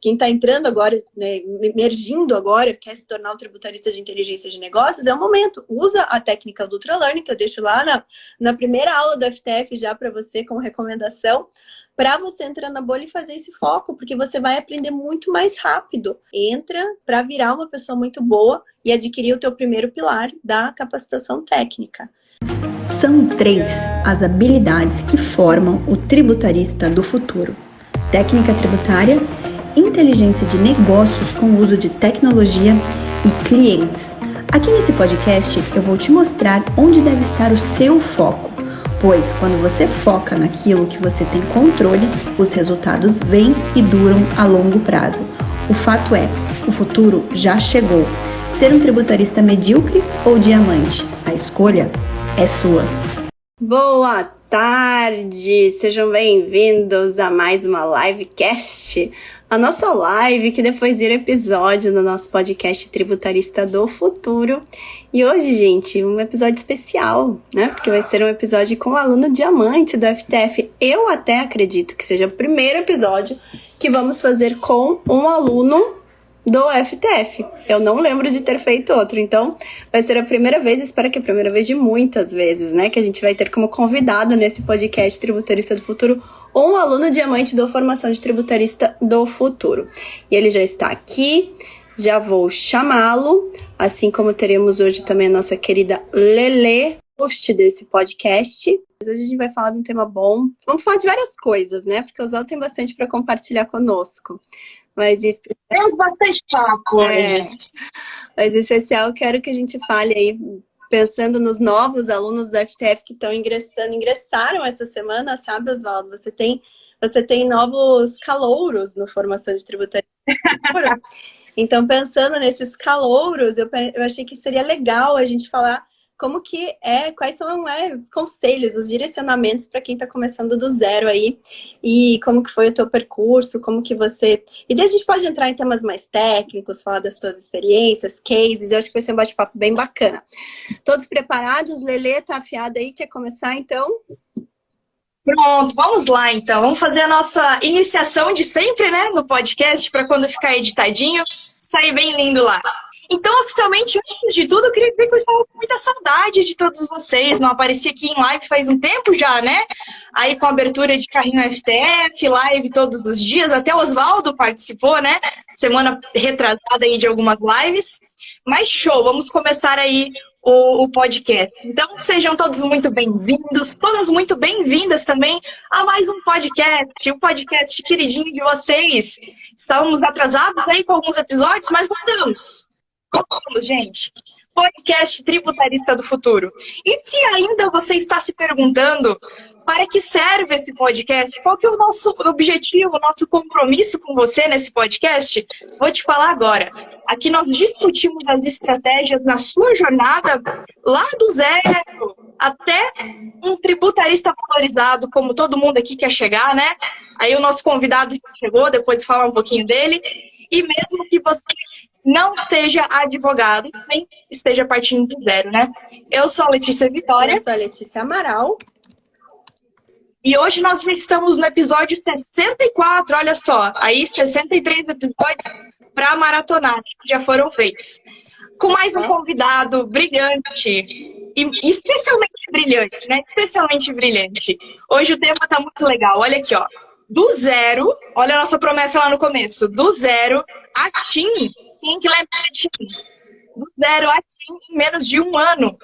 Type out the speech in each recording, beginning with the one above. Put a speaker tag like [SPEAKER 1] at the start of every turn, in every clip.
[SPEAKER 1] quem está entrando agora, né, emergindo agora, quer se tornar um tributarista de inteligência de negócios, é o momento. Usa a técnica do Ultralearning, que eu deixo lá na primeira aula do FTF já para você como recomendação, para você entrar na bolha e fazer esse foco, porque você vai aprender muito mais rápido. Entra para virar uma pessoa muito boa e adquirir o teu primeiro pilar da capacitação técnica.
[SPEAKER 2] São 3 as habilidades que formam o tributarista do futuro: técnica tributária, inteligência de negócios com uso de tecnologia e clientes. Aqui nesse podcast eu vou te mostrar onde deve estar o seu foco, pois quando você foca naquilo que você tem controle, os resultados vêm e duram a longo prazo. O fato é, o futuro já chegou. Ser um tributarista medíocre ou diamante? A escolha é sua.
[SPEAKER 1] Boa tarde! Sejam bem-vindos a mais uma livecast. A nossa live que depois vira episódio no nosso podcast Tributarista do Futuro. E hoje, gente, um episódio especial, né? Porque vai ser um episódio com o aluno diamante do FTF. Eu até acredito que seja o primeiro episódio que vamos fazer com um aluno do FTF. Eu não lembro de ter feito outro, então vai ser a primeira vez, espero que a primeira vez de muitas vezes, né, que a gente vai ter como convidado nesse podcast Tributarista do Futuro um aluno diamante da formação de Tributarista do Futuro. E ele já está aqui, já vou chamá-lo, assim como teremos hoje também a nossa querida Lelê, host desse podcast. Hoje a gente vai falar de um tema bom, vamos falar de várias coisas, né, porque o Oswaldo tem bastante para compartilhar conosco. Mas
[SPEAKER 3] temos bastante papo, gente.
[SPEAKER 1] Mas em especial, eu quero que a gente fale aí, pensando nos novos alunos do FTF que ingressaram essa semana, sabe, Oswaldo? Você tem novos calouros no formação de tributaria. Então, pensando nesses calouros, eu achei que seria legal a gente falar como que quais são os conselhos, os direcionamentos para quem está começando do zero aí, e como que foi o teu percurso, como que você... E daí a gente pode entrar em temas mais técnicos, falar das tuas experiências, cases, eu acho que vai ser um bate-papo bem bacana. Todos preparados? Lelê, tá afiada aí? Quer começar, então?
[SPEAKER 3] Pronto, vamos lá, então. Vamos fazer a nossa iniciação de sempre, né, no podcast, para quando ficar editadinho, sair bem lindo lá. Então, oficialmente, antes de tudo, eu queria dizer que eu estava com muita saudade de todos vocês. Não apareci aqui em live faz um tempo já, né? Aí com a abertura de Carrinho FTF, live todos os dias. Até o Oswaldo participou, né? Semana retrasada aí de algumas lives. Mas show, vamos começar aí o podcast. Então, sejam todos muito bem-vindos, todas muito bem-vindas também a mais um podcast queridinho de vocês. Estávamos atrasados aí com alguns episódios, mas voltamos. Vamos, gente. Podcast Tributarista do Futuro. E se ainda você está se perguntando para que serve esse podcast, qual que é o nosso objetivo, o nosso compromisso com você nesse podcast, vou te falar agora. Aqui nós discutimos as estratégias na sua jornada lá do zero até um tributarista valorizado, como todo mundo aqui quer chegar, né? Aí o nosso convidado chegou, depois falar um pouquinho dele. E mesmo que você não seja advogado, também esteja partindo do zero, né? Eu sou a Letícia Vitória.
[SPEAKER 1] Eu sou a Letícia Amaral.
[SPEAKER 3] E hoje nós já estamos no episódio 64, olha só. Aí 63 episódios para maratonar, que já foram feitos. Com mais um convidado brilhante, e especialmente brilhante, né? Especialmente brilhante. Hoje o tema tá muito legal, olha aqui, ó. Do zero, olha a nossa promessa lá no começo, do zero a TIM. Quem que lembra de TIM? Do zero a TIM em menos de um ano.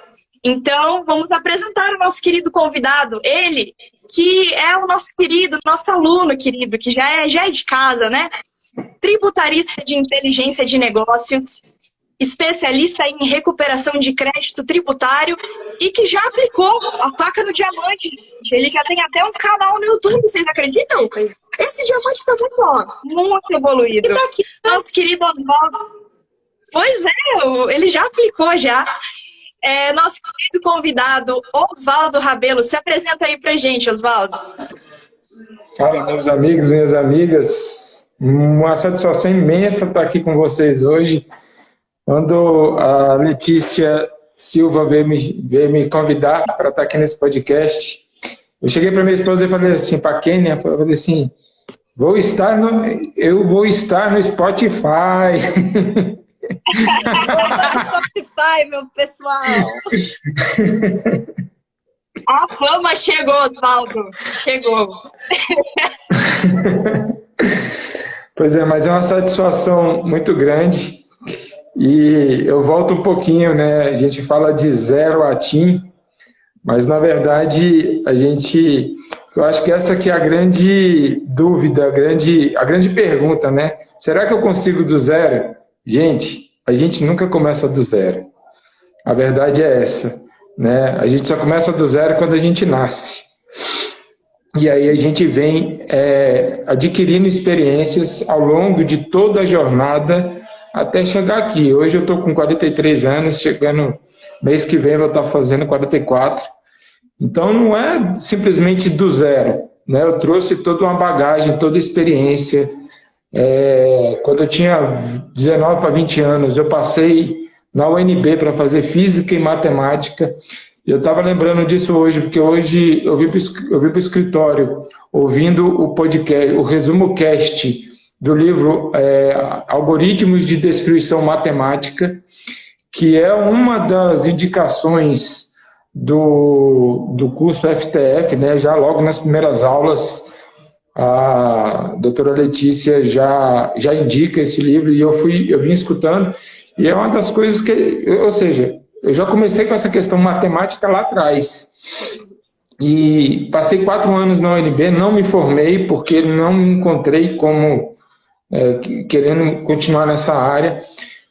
[SPEAKER 3] Então, vamos apresentar o nosso querido convidado. Ele, que é o nosso querido, nosso aluno querido, que já é de casa, né? Tributarista de inteligência de negócios, especialista em recuperação de crédito tributário e que já aplicou a faca no diamante. Ele já tem até um canal no YouTube, vocês acreditam? Esse diamante está muito evoluído.
[SPEAKER 1] Tá aqui.
[SPEAKER 3] Nosso querido Oswaldo. Pois é, ele já aplicou já. Nosso querido convidado, Oswaldo Rabelo. Se apresenta aí pra gente, Oswaldo.
[SPEAKER 4] Fala, meus amigos, minhas amigas. Uma satisfação imensa estar aqui com vocês hoje. Quando a Letícia Silva veio me convidar para estar aqui nesse podcast, eu cheguei para minha esposa e falei assim, para quem, né? Eu falei assim, Eu vou estar no Spotify.
[SPEAKER 1] Spotify, meu pessoal.
[SPEAKER 3] A fama chegou, Osvaldo. Chegou.
[SPEAKER 4] Pois é, mas é uma satisfação muito grande. E eu volto um pouquinho, né? A gente fala de zero a TIM, mas na verdade eu acho que essa aqui é a grande dúvida, a grande pergunta, né? Será que eu consigo do zero? Gente, a gente nunca começa do zero. A verdade é essa, né? A gente só começa do zero quando a gente nasce. E aí a gente vem adquirindo experiências ao longo de toda a jornada até chegar aqui. Hoje eu estou com 43 anos, chegando mês que vem eu vou estar fazendo 44. Então não é simplesmente do zero, né? Eu trouxe toda uma bagagem, toda a experiência. Quando eu tinha 19 para 20 anos, eu passei na UNB para fazer física e matemática. Eu estava lembrando disso hoje, porque hoje eu vim para o escritório ouvindo o podcast, o resumo cast do livro Algoritmos de Destruição Matemática, que é uma das indicações do curso FTF, né? Já logo nas primeiras aulas, a doutora Letícia já indica esse livro, e eu vim escutando, e é uma das coisas ou seja, eu já comecei com essa questão matemática lá atrás. E passei 4 anos na UNB, não me formei, porque não me encontrei como querendo continuar nessa área.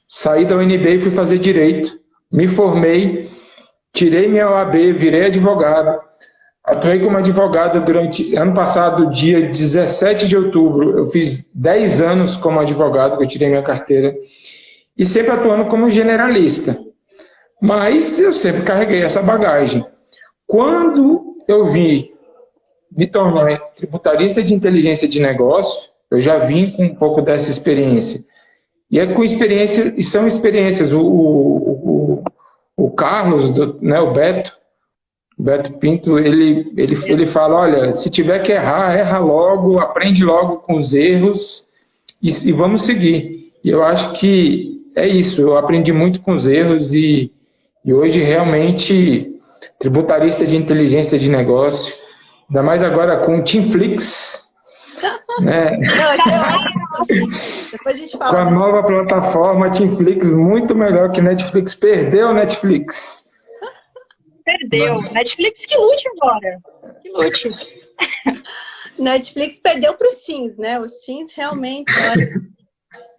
[SPEAKER 4] Saí da UNB e fui fazer Direito. Me formei, tirei minha OAB, virei advogado. Atuei como advogado durante ano passado, dia 17 de outubro. Eu fiz 10 anos como advogado, que eu tirei minha carteira. E sempre atuando como generalista. Mas eu sempre carreguei essa bagagem. Quando eu vim me tornar tributarista de inteligência de negócio, eu já vim com um pouco dessa experiência. E é com experiência, e são experiências. O Carlos, né, o Beto Pinto, ele fala, olha, se tiver que errar, erra logo, aprende logo com os erros e vamos seguir. E eu acho que é isso, eu aprendi muito com os erros e hoje realmente tributarista de inteligência de negócio, ainda mais agora com o Teamflix, né?
[SPEAKER 1] Depois a gente fala.
[SPEAKER 4] Com a nova plataforma Teamflix, muito melhor que Netflix. Perdeu Netflix.
[SPEAKER 3] Perdeu. Netflix que lute agora. Que lute.
[SPEAKER 1] Netflix perdeu para os teens, né? Os teens realmente...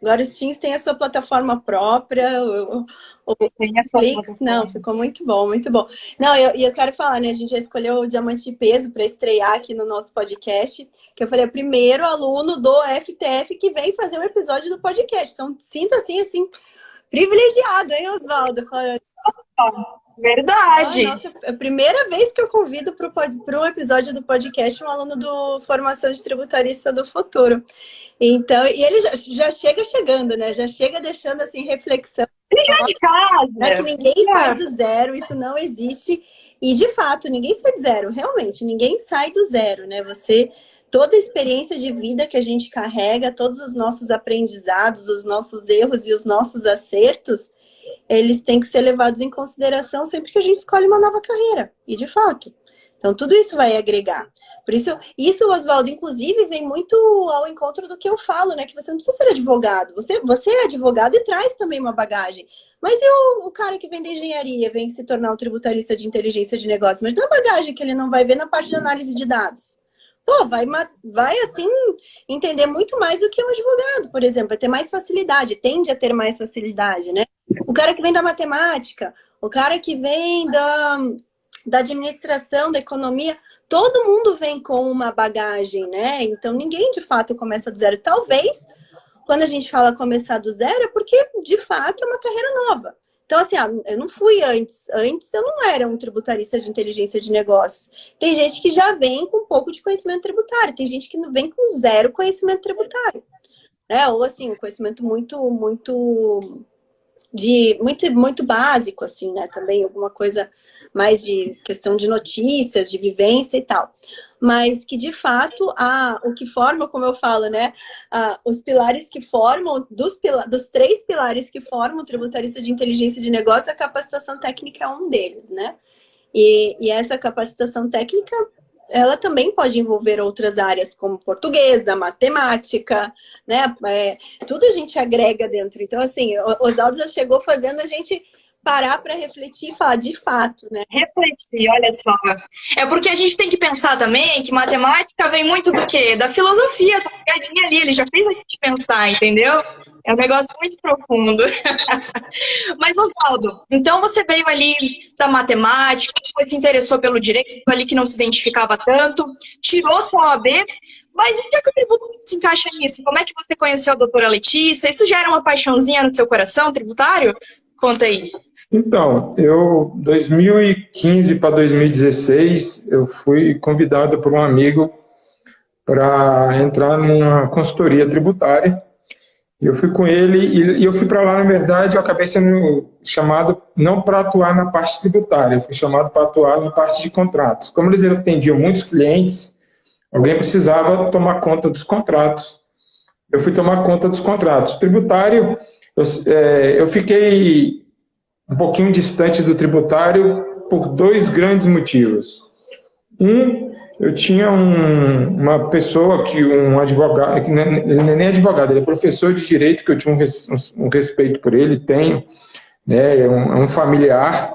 [SPEAKER 1] Agora os teens têm a sua plataforma própria. O Netflix, não, ficou muito bom, muito bom. Não, eu quero falar, né? A gente já escolheu o Diamante de Peso para estrear aqui no nosso podcast, que eu falei, o primeiro aluno do FTF que vem fazer um episódio do podcast. Então, sinta-se assim, privilegiado, hein, Osvaldo?
[SPEAKER 3] Verdade.
[SPEAKER 1] Nossa, é a primeira vez que eu convido para um episódio do podcast um aluno do Formação de Tributarista do Futuro. Então, e ele já chega chegando, né? Já chega deixando assim reflexão.
[SPEAKER 3] De casa.
[SPEAKER 1] Né? Que ninguém sai do zero, isso não existe. E de fato, ninguém sai do zero, realmente, ninguém sai do zero, né? Toda a experiência de vida que a gente carrega, todos os nossos aprendizados, os nossos erros e os nossos acertos, eles têm que ser levados em consideração sempre que a gente escolhe uma nova carreira. E de fato. Então, tudo isso vai agregar. Por isso, Osvaldo, inclusive, vem muito ao encontro do que eu falo, né? Que você não precisa ser advogado. Você é advogado e traz também uma bagagem. Mas e o cara que vem da engenharia, vem se tornar um tributarista de inteligência de negócio? Mas não é bagagem que ele não vai ver na parte de análise de dados. Pô, vai assim, entender muito mais do que um advogado, por exemplo. Vai ter mais facilidade, tende a ter mais facilidade, né? O cara que vem da matemática, o cara que vem da administração, da economia, todo mundo vem com uma bagagem, né? Então, ninguém, de fato, começa do zero. Talvez, quando a gente fala começar do zero, é porque, de fato, é uma carreira nova. Então, assim, eu não fui antes. Antes, eu não era um tributarista de inteligência de negócios. Tem gente que já vem com um pouco de conhecimento tributário. Tem gente que vem com zero conhecimento tributário. Né? Ou, assim, um conhecimento muito básico, assim, né? Também alguma coisa mais de questão de notícias, de vivência e tal. mas que de fato o que forma, como eu falo, né, os pilares que formam, dos 3 pilares que formam o tributarista de inteligência de negócio, a capacitação técnica é um deles, né? E essa capacitação técnica, ela também pode envolver outras áreas, como portuguesa, matemática, né? Tudo a gente agrega dentro. Então, assim, o Oswaldo já chegou fazendo a gente parar para refletir e falar de fato, né?
[SPEAKER 3] Refletir, olha só. É porque a gente tem que pensar também que matemática vem muito do quê? Da filosofia, tá pegadinha ali, ele já fez a gente pensar, entendeu? É um negócio muito profundo. Mas, Oswaldo, então você veio ali da matemática, depois se interessou pelo direito, ali que não se identificava tanto, tirou sua OAB, mas em que é que o tributo se encaixa nisso? Como é que você conheceu a doutora Letícia? Isso já era uma paixãozinha no seu coração, tributário? Conta aí.
[SPEAKER 4] Então, 2015 para 2016, eu fui convidado por um amigo para entrar numa consultoria tributária. Eu fui com ele e eu fui para lá, na verdade, eu acabei sendo chamado não para atuar na parte tributária, eu fui chamado para atuar na parte de contratos. Como eles atendiam muitos clientes, alguém precisava tomar conta dos contratos. Eu fui tomar conta dos contratos. Tributário, eu fiquei um pouquinho distante do tributário por 2 grandes motivos. Eu tinha uma pessoa, um advogado, que ele não é nem advogado, ele é professor de direito, que eu tinha um respeito por ele, tenho, né, é um familiar,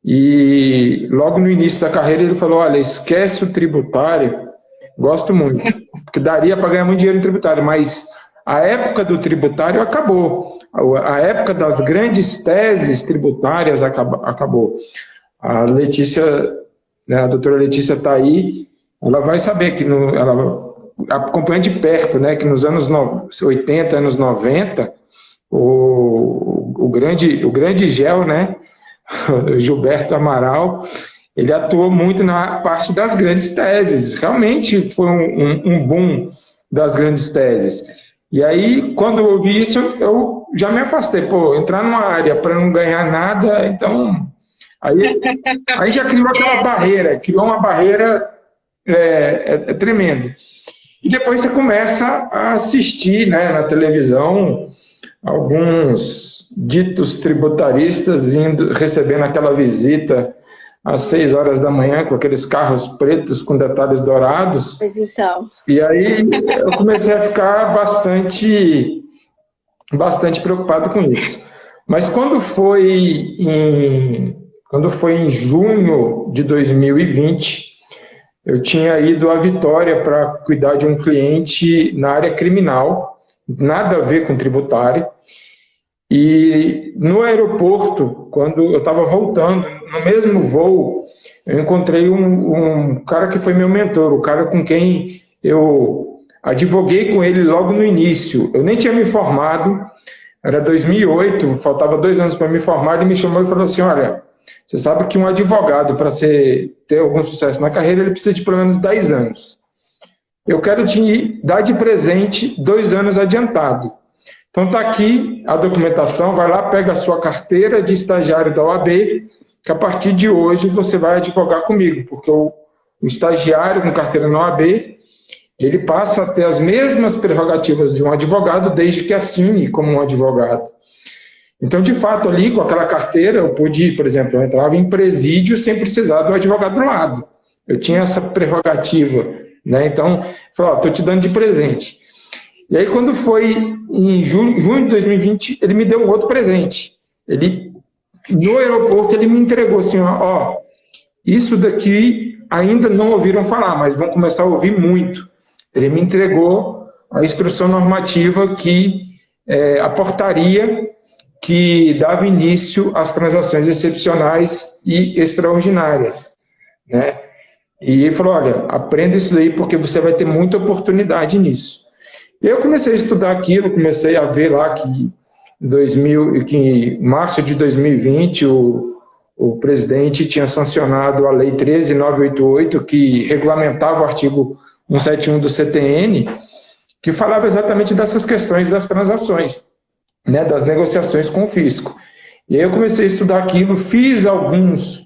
[SPEAKER 4] e logo no início da carreira ele falou, olha, esquece o tributário, gosto muito, porque daria para ganhar muito dinheiro em tributário, mas a época do tributário acabou. A época das grandes teses tributárias acabou. A Letícia, né, a doutora Letícia está aí, ela vai saber que ela acompanha de perto, né, que nos anos 80, anos 90, o grande GEL, né, Gilberto Amaral, ele atuou muito na parte das grandes teses. Realmente foi um boom das grandes teses. E aí, quando eu ouvi isso, eu já me afastei. Entrar numa área para não ganhar nada, então... Aí já criou aquela barreira, criou uma barreira tremenda. E depois você começa a assistir, né, na televisão alguns ditos tributaristas recebendo aquela visita às 6 horas da manhã com aqueles carros pretos com detalhes dourados.
[SPEAKER 1] Pois então. E
[SPEAKER 4] aí eu comecei a ficar bastante preocupado com isso. Mas quando foi em junho de 2020, eu tinha ido à Vitória para cuidar de um cliente na área criminal, nada a ver com tributário. E no aeroporto, quando eu estava voltando, no mesmo voo, eu encontrei um cara que foi meu mentor, o cara com quem eu advoguei com ele logo no início. Eu nem tinha me formado, era 2008, faltava 2 anos para me formar, ele me chamou e falou assim, olha, você sabe que um advogado, para ter algum sucesso na carreira, ele precisa de pelo menos 10 anos. Eu quero te dar de presente 2 anos adiantado. Então está aqui a documentação, vai lá, pega a sua carteira de estagiário da OAB, que a partir de hoje você vai advogar comigo, porque o estagiário com carteira na OAB, ele passa a ter as mesmas prerrogativas de um advogado, desde que assine como um advogado. Então, de fato, ali com aquela carteira, eu pude, por exemplo, eu entrava em presídio sem precisar do advogado do lado. Eu tinha essa prerrogativa, né? Então, falou, estou te dando de presente. E aí, quando foi em junho de 2020, ele me deu um outro presente. No aeroporto, ele me entregou assim, isso daqui ainda não ouviram falar, mas vão começar a ouvir muito. Ele me entregou a instrução normativa a portaria que dava início às transações excepcionais e extraordinárias, né? E ele falou, olha, aprenda isso daí porque você vai ter muita oportunidade nisso. E eu comecei a estudar aquilo, comecei a ver lá que em março de 2020 o presidente tinha sancionado a Lei 13.988, que regulamentava o artigo 171 do CTN, que falava exatamente dessas questões das transações, né, das negociações com o fisco. E aí eu comecei a estudar aquilo, fiz algumas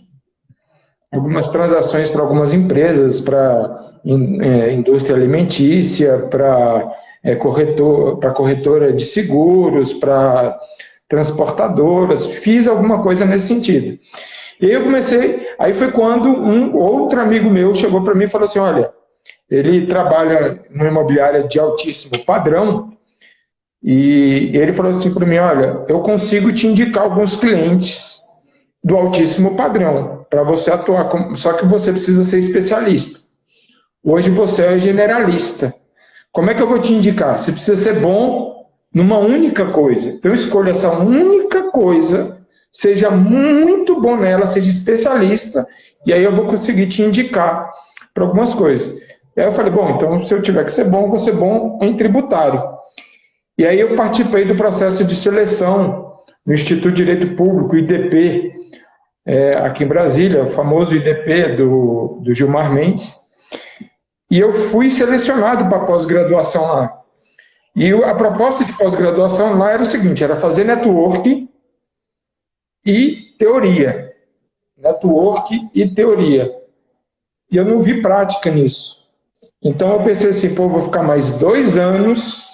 [SPEAKER 4] transações para algumas empresas, para indústria alimentícia, para corretora de seguros, para transportadoras, fiz alguma coisa nesse sentido. E aí eu comecei, aí foi quando um outro amigo meu chegou para mim e falou assim, olha, ele trabalha numa imobiliária de altíssimo padrão, e ele falou assim para mim, olha, eu consigo te indicar alguns clientes do altíssimo padrão, para você atuar, só que você precisa ser especialista. Hoje você é generalista. Como é que eu vou te indicar? Você precisa ser bom numa única coisa. Então escolha essa única coisa, seja muito bom nela, seja especialista, e aí eu vou conseguir te indicar para algumas coisas. E aí eu falei, bom, então se eu tiver que ser bom, eu vou ser bom em tributário. E aí eu participei do processo de seleção no Instituto de Direito Público, IDP, aqui em Brasília, o famoso IDP do Gilmar Mendes, e eu fui selecionado para pós-graduação lá. E a proposta de pós-graduação lá era o seguinte, era fazer network e teoria. Network e teoria. E eu não vi prática nisso. Então eu pensei assim, pô, vou ficar mais 2 anos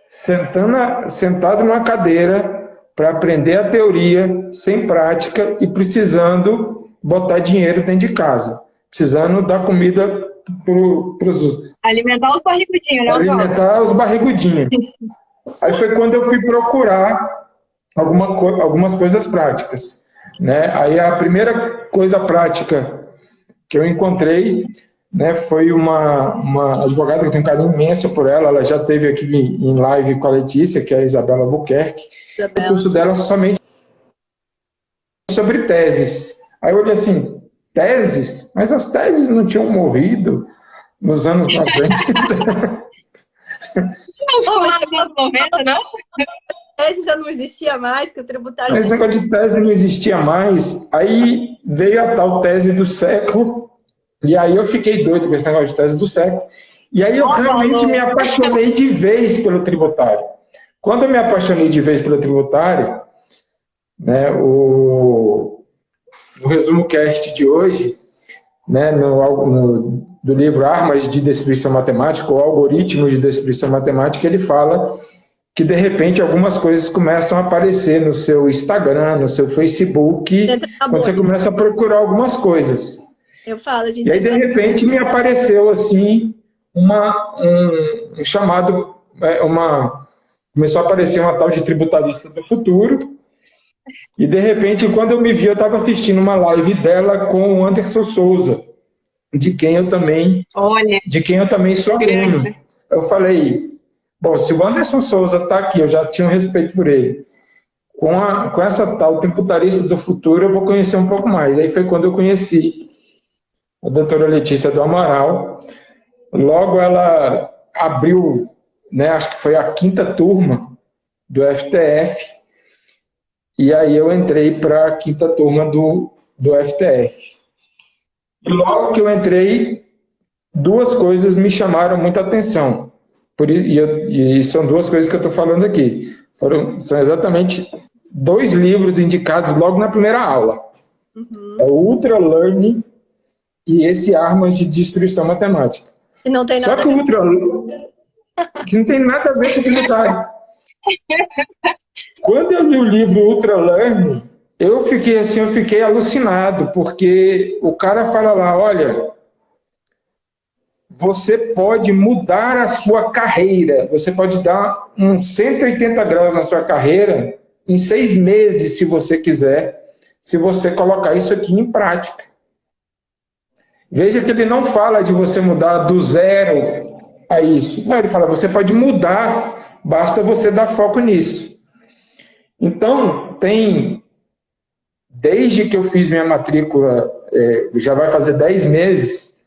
[SPEAKER 4] sentado numa cadeira para aprender a teoria sem prática e precisando botar dinheiro dentro de casa. Precisando dar comida para os...
[SPEAKER 3] Alimentar os barrigudinhos, né, Oswaldo?
[SPEAKER 4] Alimentar os barrigudinhos. Aí foi quando eu fui procurar algumas coisas práticas, né? Aí a primeira coisa prática que eu encontrei, né, foi uma advogada que eu tenho um carinho imenso por ela. Ela já esteve aqui em live com a Letícia, que é a Isabela Albuquerque. O curso dela somente sobre teses. Aí eu olhei assim, teses? Mas as teses não tinham morrido nos anos 90.
[SPEAKER 3] Você não falou nos anos 90, não?
[SPEAKER 1] Tese já não existia mais, que o tributário...
[SPEAKER 4] Mas o negócio de tese não existia mais. Aí veio a tal tese do século, e aí eu fiquei doido com esse negócio de tese do século. E aí eu realmente me apaixonei de vez pelo tributário. Quando eu me apaixonei de vez pelo tributário, né, no resumo cast de hoje, né, do livro Armas de Destruição Matemática, ou Algoritmos de Destruição Matemática, ele fala que, de repente, algumas coisas começam a aparecer no seu Instagram, no seu Facebook, quando você começa a procurar algumas coisas.
[SPEAKER 1] Eu falo, gente...
[SPEAKER 4] E aí, de repente, me apareceu, assim, um chamado... começou a aparecer uma tal de tributarista do futuro, e, de repente, quando eu me vi, eu estava assistindo uma live dela com o Anderson Souza, de quem eu também sou aluno. Eu falei, bom, se o Anderson Souza está aqui, eu já tinha um respeito por ele, com essa tal tributarista do futuro, eu vou conhecer um pouco mais. Aí foi quando eu conheci a doutora Letícia do Amaral. Logo ela abriu, né, acho que foi a 5ª turma do FTF, e aí eu entrei para a 5ª turma do FTF. E logo que eu entrei, 2 coisas me chamaram muita atenção. E são 2 coisas que eu estou falando aqui. São exatamente 2 livros indicados logo na primeira aula. É o Ultra Learning e esse Armas de Destruição Matemática.
[SPEAKER 1] E não tem nada
[SPEAKER 4] Só que o Ultra que não tem nada a ver com o tributário. Quando eu li o livro Ultra Learning, eu fiquei alucinado, porque o cara fala lá, olha, você pode mudar a sua carreira, você pode dar 180 graus na sua carreira em 6 meses, se você quiser, se você colocar isso aqui em prática. Veja que ele não fala de você mudar do zero a isso. Não, ele fala, você pode mudar, basta você dar foco nisso. Então, desde que eu fiz minha matrícula, já vai fazer 10 meses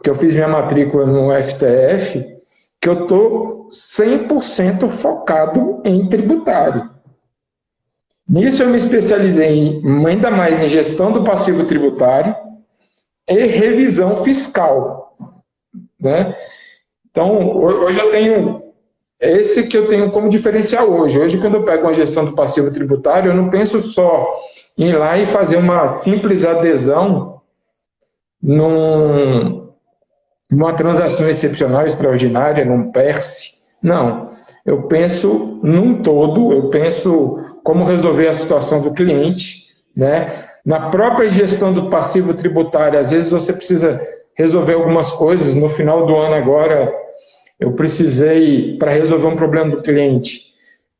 [SPEAKER 4] que eu fiz minha matrícula no FTF, que eu estou 100% focado em tributário. Nisso eu me especializei ainda mais em gestão do passivo tributário e revisão fiscal, né? Então, hoje eu tenho... Esse que eu tenho como diferencial hoje. Hoje, quando eu pego uma gestão do passivo tributário, eu não penso só em ir lá e fazer uma simples adesão numa transação excepcional, extraordinária, num PERSE. Não. Eu penso num todo, eu penso como resolver a situação do cliente, né? Na própria gestão do passivo tributário, às vezes você precisa resolver algumas coisas. No final do ano agora, eu precisei, para resolver um problema do cliente,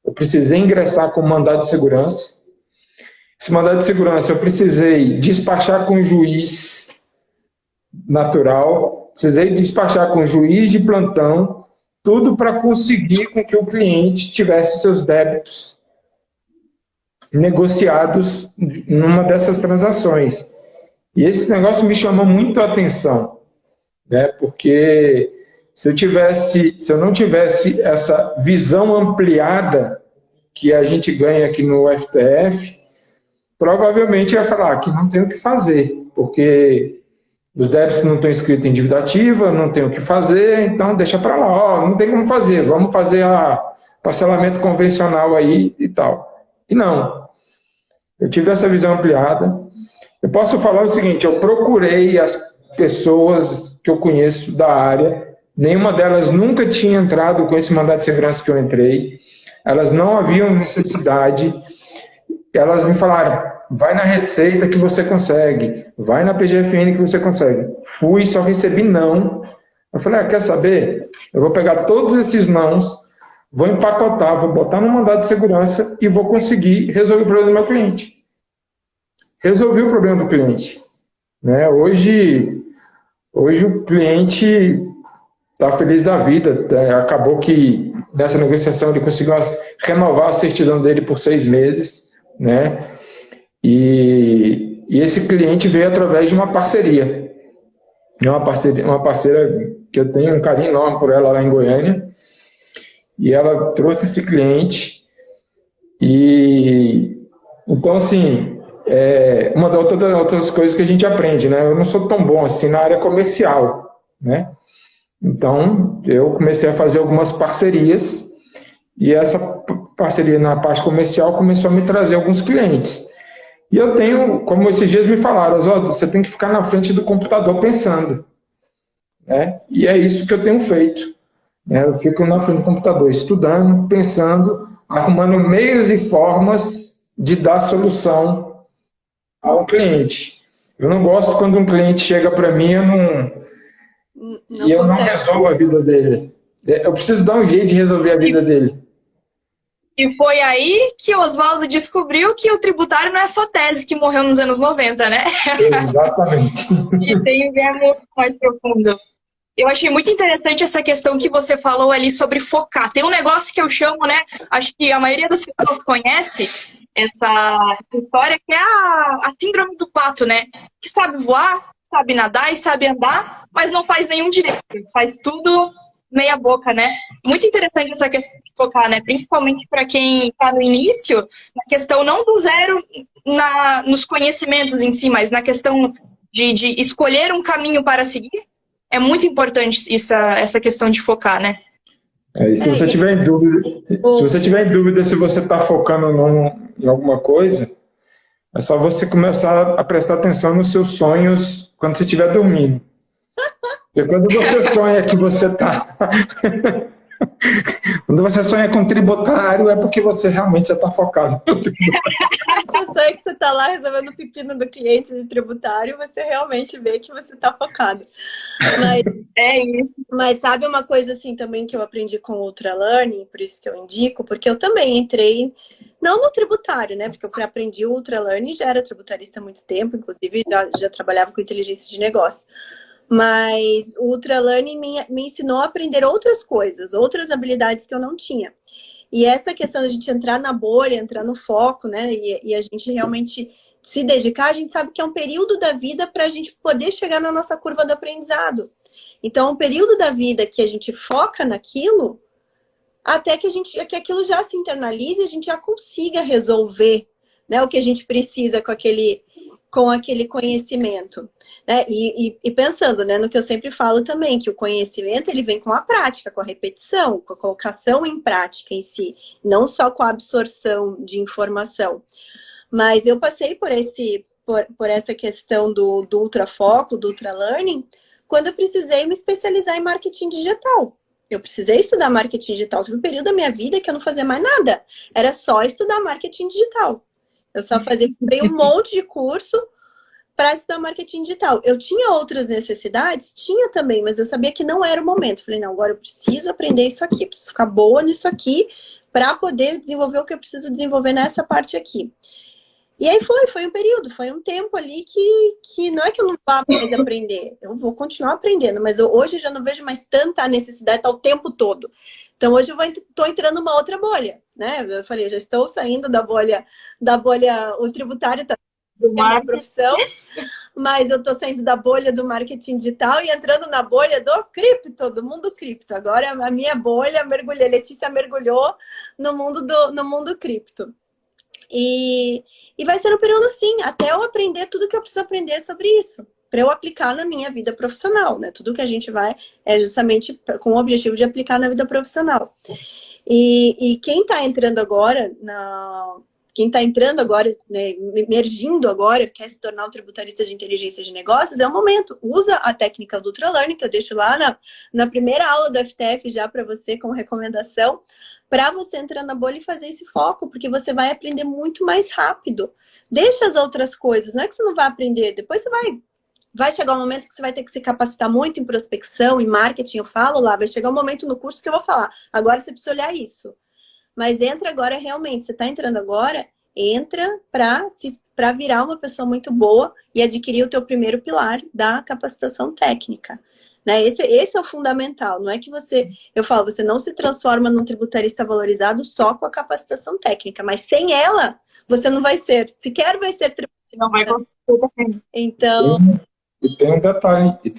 [SPEAKER 4] eu precisei ingressar com mandado de segurança. Esse mandado de segurança eu precisei despachar com o juiz natural, precisei despachar com o juiz de plantão, tudo para conseguir com que o cliente tivesse seus débitos negociados numa dessas transações. E esse negócio me chamou muito a atenção, né? Porque se eu não tivesse essa visão ampliada que a gente ganha aqui no FTF, provavelmente ia falar que não tem o que fazer, porque os débitos não estão inscritos em dívida ativa, não tem o que fazer, então deixa para lá, não tem como fazer, vamos fazer parcelamento convencional aí e tal. E não, eu tive essa visão ampliada. Eu posso falar o seguinte, eu procurei as pessoas que eu conheço da área, nenhuma delas nunca tinha entrado com esse mandado de segurança que eu entrei, elas não haviam necessidade, elas me falaram, vai na Receita que você consegue, vai na PGFN que você consegue. Fui, só recebi não. Eu falei, quer saber? Eu vou pegar todos esses nãos, vou empacotar, vou botar no mandado de segurança e vou conseguir resolver o problema do meu cliente. Resolvi o problema do cliente, né? Hoje o cliente está feliz da vida, acabou que nessa negociação ele conseguiu renovar a certidão dele por 6 meses, né? E esse cliente veio através de uma parceria. Uma parceira que eu tenho um carinho enorme por ela lá em Goiânia, e ela trouxe esse cliente, e então assim, uma das outras coisas que a gente aprende, né? Eu não sou tão bom assim na área comercial, né? Então eu comecei a fazer algumas parcerias, e essa parceria na parte comercial começou a me trazer alguns clientes. E eu tenho, como esses dias me falaram, Oswaldo, você tem que ficar na frente do computador pensando, né? E é isso que eu tenho feito, né? Eu fico na frente do computador estudando, pensando, arrumando meios e formas de dar solução ao cliente. Eu não gosto quando um cliente chega para mim e eu não resolvo a vida dele. Eu preciso dar um jeito de resolver a vida dele.
[SPEAKER 3] E foi aí que o Oswaldo descobriu que o tributário não é só tese que morreu nos anos 90, né?
[SPEAKER 4] Exatamente.
[SPEAKER 3] E tem um viés muito mais profundo. Eu achei muito interessante essa questão que você falou ali sobre focar. Tem um negócio que eu chamo, né? Acho que a maioria das pessoas conhece essa história, que é a síndrome do pato, né? Que sabe voar, sabe nadar e sabe andar, mas não faz nenhum direito. Faz tudo meia boca, né? Muito interessante essa questão de focar, né? Principalmente para quem está no início, na questão não do zero nos conhecimentos em si, mas na questão de escolher um caminho para seguir. É muito importante essa questão de focar, né?
[SPEAKER 4] E se você tiver em dúvida, se você está focando em alguma coisa, é só você começar a prestar atenção nos seus sonhos quando você estiver dormindo. Porque quando você sonha que você está... Quando você sonha com tributário, é porque você realmente está focado no tributário.
[SPEAKER 1] Você sonha que você está lá resolvendo o pepino do cliente de tributário, você realmente vê que você está focado. Mas,
[SPEAKER 3] é isso.
[SPEAKER 1] Mas sabe uma coisa assim também que eu aprendi com o Ultra Learning, por isso que eu indico, porque eu também entrei, não no tributário, né? Porque eu aprendi o Ultra Learning, já era tributarista há muito tempo, inclusive já trabalhava com inteligência de negócio. Mas o Ultra Learning me ensinou a aprender outras coisas, outras habilidades que eu não tinha. E essa questão de a gente entrar na bolha, entrar no foco, né? E a gente realmente se dedicar, a gente sabe que é um período da vida para a gente poder chegar na nossa curva do aprendizado. Então, é um período da vida que a gente foca naquilo, até que aquilo já se internalize e a gente já consiga resolver, né, o que a gente precisa com aquele conhecimento, né? E pensando, né, no que eu sempre falo também, que o conhecimento ele vem com a prática, com a repetição, com a colocação em prática em si, não só com a absorção de informação. Mas eu passei por essa questão do ultrafoco, do ultra learning, quando eu precisei me especializar em marketing digital. Eu precisei estudar marketing digital. Teve um período da minha vida que eu não fazia mais nada. Era só estudar marketing digital. Eu só comprei um monte de curso para estudar marketing digital. Eu tinha outras necessidades? Tinha também, mas eu sabia que não era o momento. Falei, não, agora eu preciso aprender isso aqui, preciso ficar boa nisso aqui para poder desenvolver o que eu preciso desenvolver nessa parte aqui. E aí foi um período, foi um tempo ali que não é que eu não vá mais aprender, eu vou continuar aprendendo, mas hoje eu já não vejo mais tanta necessidade, tá o tempo todo. Então hoje eu estou entrando numa outra bolha, né? Eu falei, eu já estou saindo da bolha, o tributário está na minha profissão, mas eu estou saindo da bolha do marketing digital e entrando na bolha do cripto, do mundo cripto. Agora a minha bolha mergulhou, a Letícia mergulhou no mundo cripto. E vai ser um período assim, até eu aprender tudo que eu preciso aprender sobre isso, para eu aplicar na minha vida profissional, né? Tudo que a gente vai é justamente com o objetivo de aplicar na vida profissional. E quem está entrando agora, né, emergindo agora, quer se tornar um tributarista de inteligência de negócios, é o momento. Usa a técnica do Ultralearning, que eu deixo lá na primeira aula do FTF já para você como recomendação, para você entrar na bolha e fazer esse foco, porque você vai aprender muito mais rápido. Deixa as outras coisas, não é que você não vai aprender, depois você vai chegar um momento que você vai ter que se capacitar muito em prospecção, em marketing, eu falo lá, vai chegar um momento no curso que eu vou falar, agora você precisa olhar isso. Mas entra agora realmente, você está entrando agora, entra para virar uma pessoa muito boa e adquirir o teu primeiro pilar da capacitação técnica. Né? Esse é o fundamental, não é que você não se transforma num tributarista valorizado só com a capacitação técnica, mas sem ela, você não vai ser, sequer vai ser tributarista.
[SPEAKER 3] Não vai conseguir.
[SPEAKER 1] Então...
[SPEAKER 4] E tem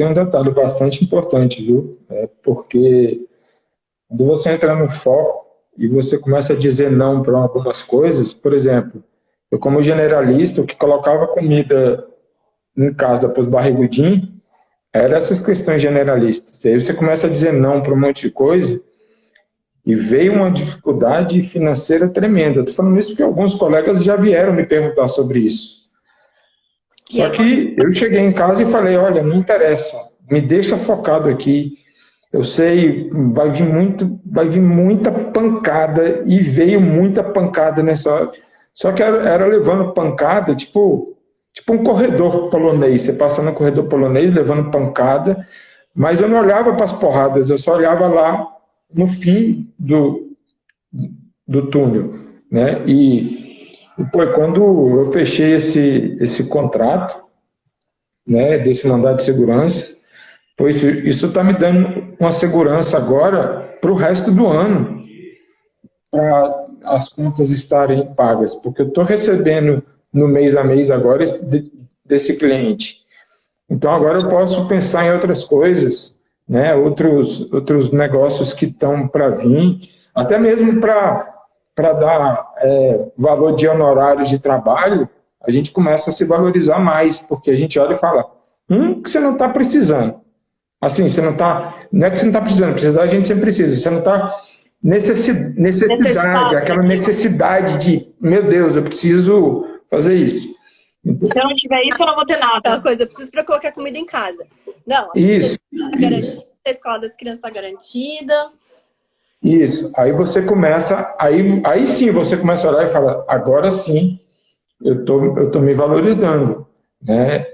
[SPEAKER 4] um detalhe bastante importante, viu? Porque quando você entra no foco e você começa a dizer não para algumas coisas, por exemplo, eu como generalista, o que colocava comida em casa para os barrigudinhos, eram essas questões generalistas. Aí você começa a dizer não para um monte de coisa e veio uma dificuldade financeira tremenda. Estou falando isso porque alguns colegas já vieram me perguntar sobre isso. Só que eu cheguei em casa e falei, olha, não interessa, me deixa focado aqui. Eu sei, vai vir muita pancada, e veio muita pancada nessa hora. Só que era levando pancada, tipo um corredor polonês. Você passa no corredor polonês levando pancada, mas eu não olhava para as porradas, eu só olhava lá no fim do túnel, né? E quando eu fechei esse contrato, né, desse mandado de segurança, pois isso está me dando uma segurança agora para o resto do ano, para as contas estarem pagas, porque eu estou recebendo no mês a mês agora desse cliente. Então agora eu posso pensar em outras coisas, né, outros negócios que estão para vir, até mesmo para dar valor de honorários de trabalho, a gente começa a se valorizar mais, porque a gente olha e fala, que você não está precisando. Assim, não é que você não está precisando, precisar a gente sempre precisa, você não está necessidade, aquela necessidade de, meu Deus, eu preciso fazer isso. Então,
[SPEAKER 3] se eu não tiver isso, eu não vou ter nada.
[SPEAKER 1] Aquela coisa, eu preciso para colocar comida em casa. Não,
[SPEAKER 4] isso.
[SPEAKER 1] A escola das crianças está garantida.
[SPEAKER 4] Isso, aí você começa, aí sim você começa a olhar e fala, agora sim, eu tô me valorizando, né?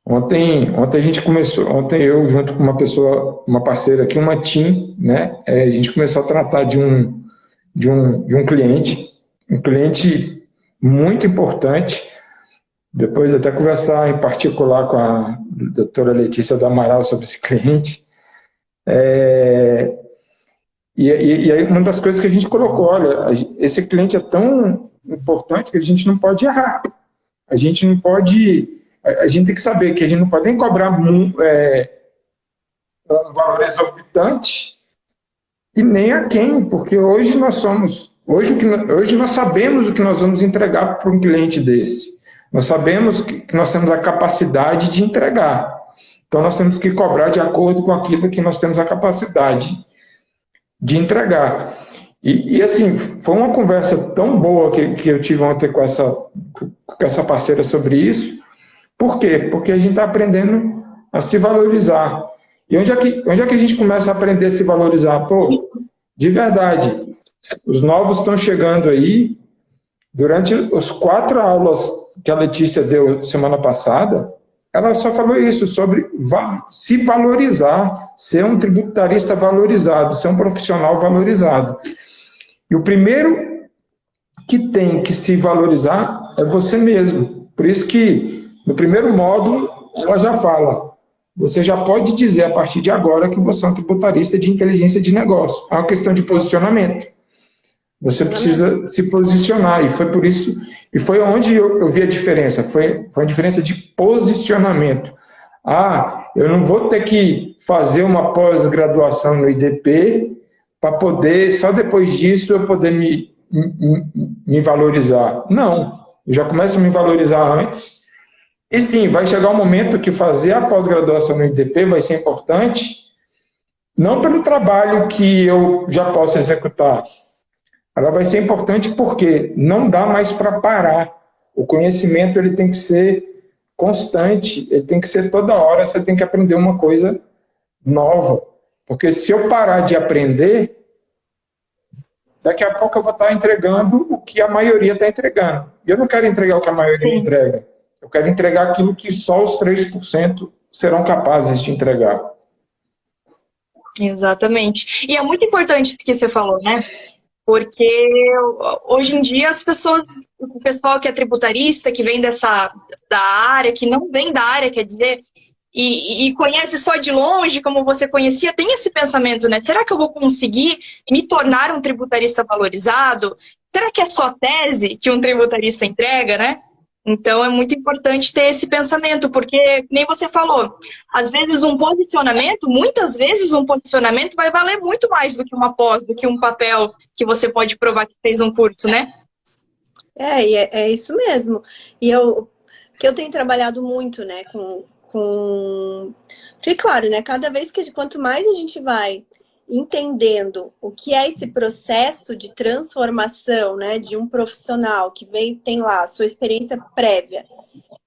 [SPEAKER 4] Ontem a gente começou, eu junto com uma parceira aqui, uma team, né? A gente começou a tratar de um cliente, muito importante. Depois até conversar em particular com a doutora Letícia do Amaral sobre esse cliente. E aí uma das coisas que a gente colocou, olha, esse cliente é tão importante que a gente não pode errar. A gente tem que saber que a gente não pode nem cobrar um valor exorbitante e nem a quem, porque hoje nós sabemos o que nós vamos entregar para um cliente desse. Nós sabemos que nós temos a capacidade de entregar. Então nós temos que cobrar de acordo com aquilo que nós temos a capacidade de entregar. E assim, foi uma conversa tão boa que eu tive ontem com essa parceira sobre isso. Por quê? Porque a gente está aprendendo a se valorizar. E onde é que a gente começa a aprender a se valorizar? Pô, de verdade, os novos estão chegando aí. Durante os 4 aulas que a Letícia deu semana passada, ela só falou isso, sobre se valorizar, ser um tributarista valorizado, ser um profissional valorizado. E o primeiro que tem que se valorizar é você mesmo. Por isso que, no primeiro módulo, ela já fala, você já pode dizer a partir de agora que você é um tributarista de inteligência de negócio. É uma questão de posicionamento. Você precisa se posicionar, e foi por isso, e foi onde eu vi a diferença, foi a diferença de posicionamento. Eu não vou ter que fazer uma pós-graduação no IDP para poder, só depois disso, eu poder me valorizar. Não, eu já começo a me valorizar antes, e sim, vai chegar um momento que fazer a pós-graduação no IDP vai ser importante, não pelo trabalho que eu já posso executar, ela vai ser importante porque não dá mais para parar. O conhecimento ele tem que ser constante, ele tem que ser toda hora, você tem que aprender uma coisa nova. Porque se eu parar de aprender, daqui a pouco eu vou estar entregando o que a maioria está entregando. E eu não quero entregar o que a maioria entrega. Eu quero entregar aquilo que só os 3% serão capazes de entregar.
[SPEAKER 3] Exatamente. E é muito importante isso que você falou, né? Porque hoje em dia as pessoas, o pessoal que é tributarista, que vem da área, que não vem da área, quer dizer, e conhece só de longe, como você conhecia, tem esse pensamento, né? Será que eu vou conseguir me tornar um tributarista valorizado? Será que é só tese que um tributarista entrega, né? Então, é muito importante ter esse pensamento, porque, nem você falou, às vezes muitas vezes um posicionamento vai valer muito mais do que uma pós, do que um papel que você pode provar que fez um curso, né?
[SPEAKER 1] É isso mesmo. E que eu tenho trabalhado muito, né, porque, claro, né, cada vez quanto mais a gente vai entendendo o que é esse processo de transformação, né, de um profissional que tem lá a sua experiência prévia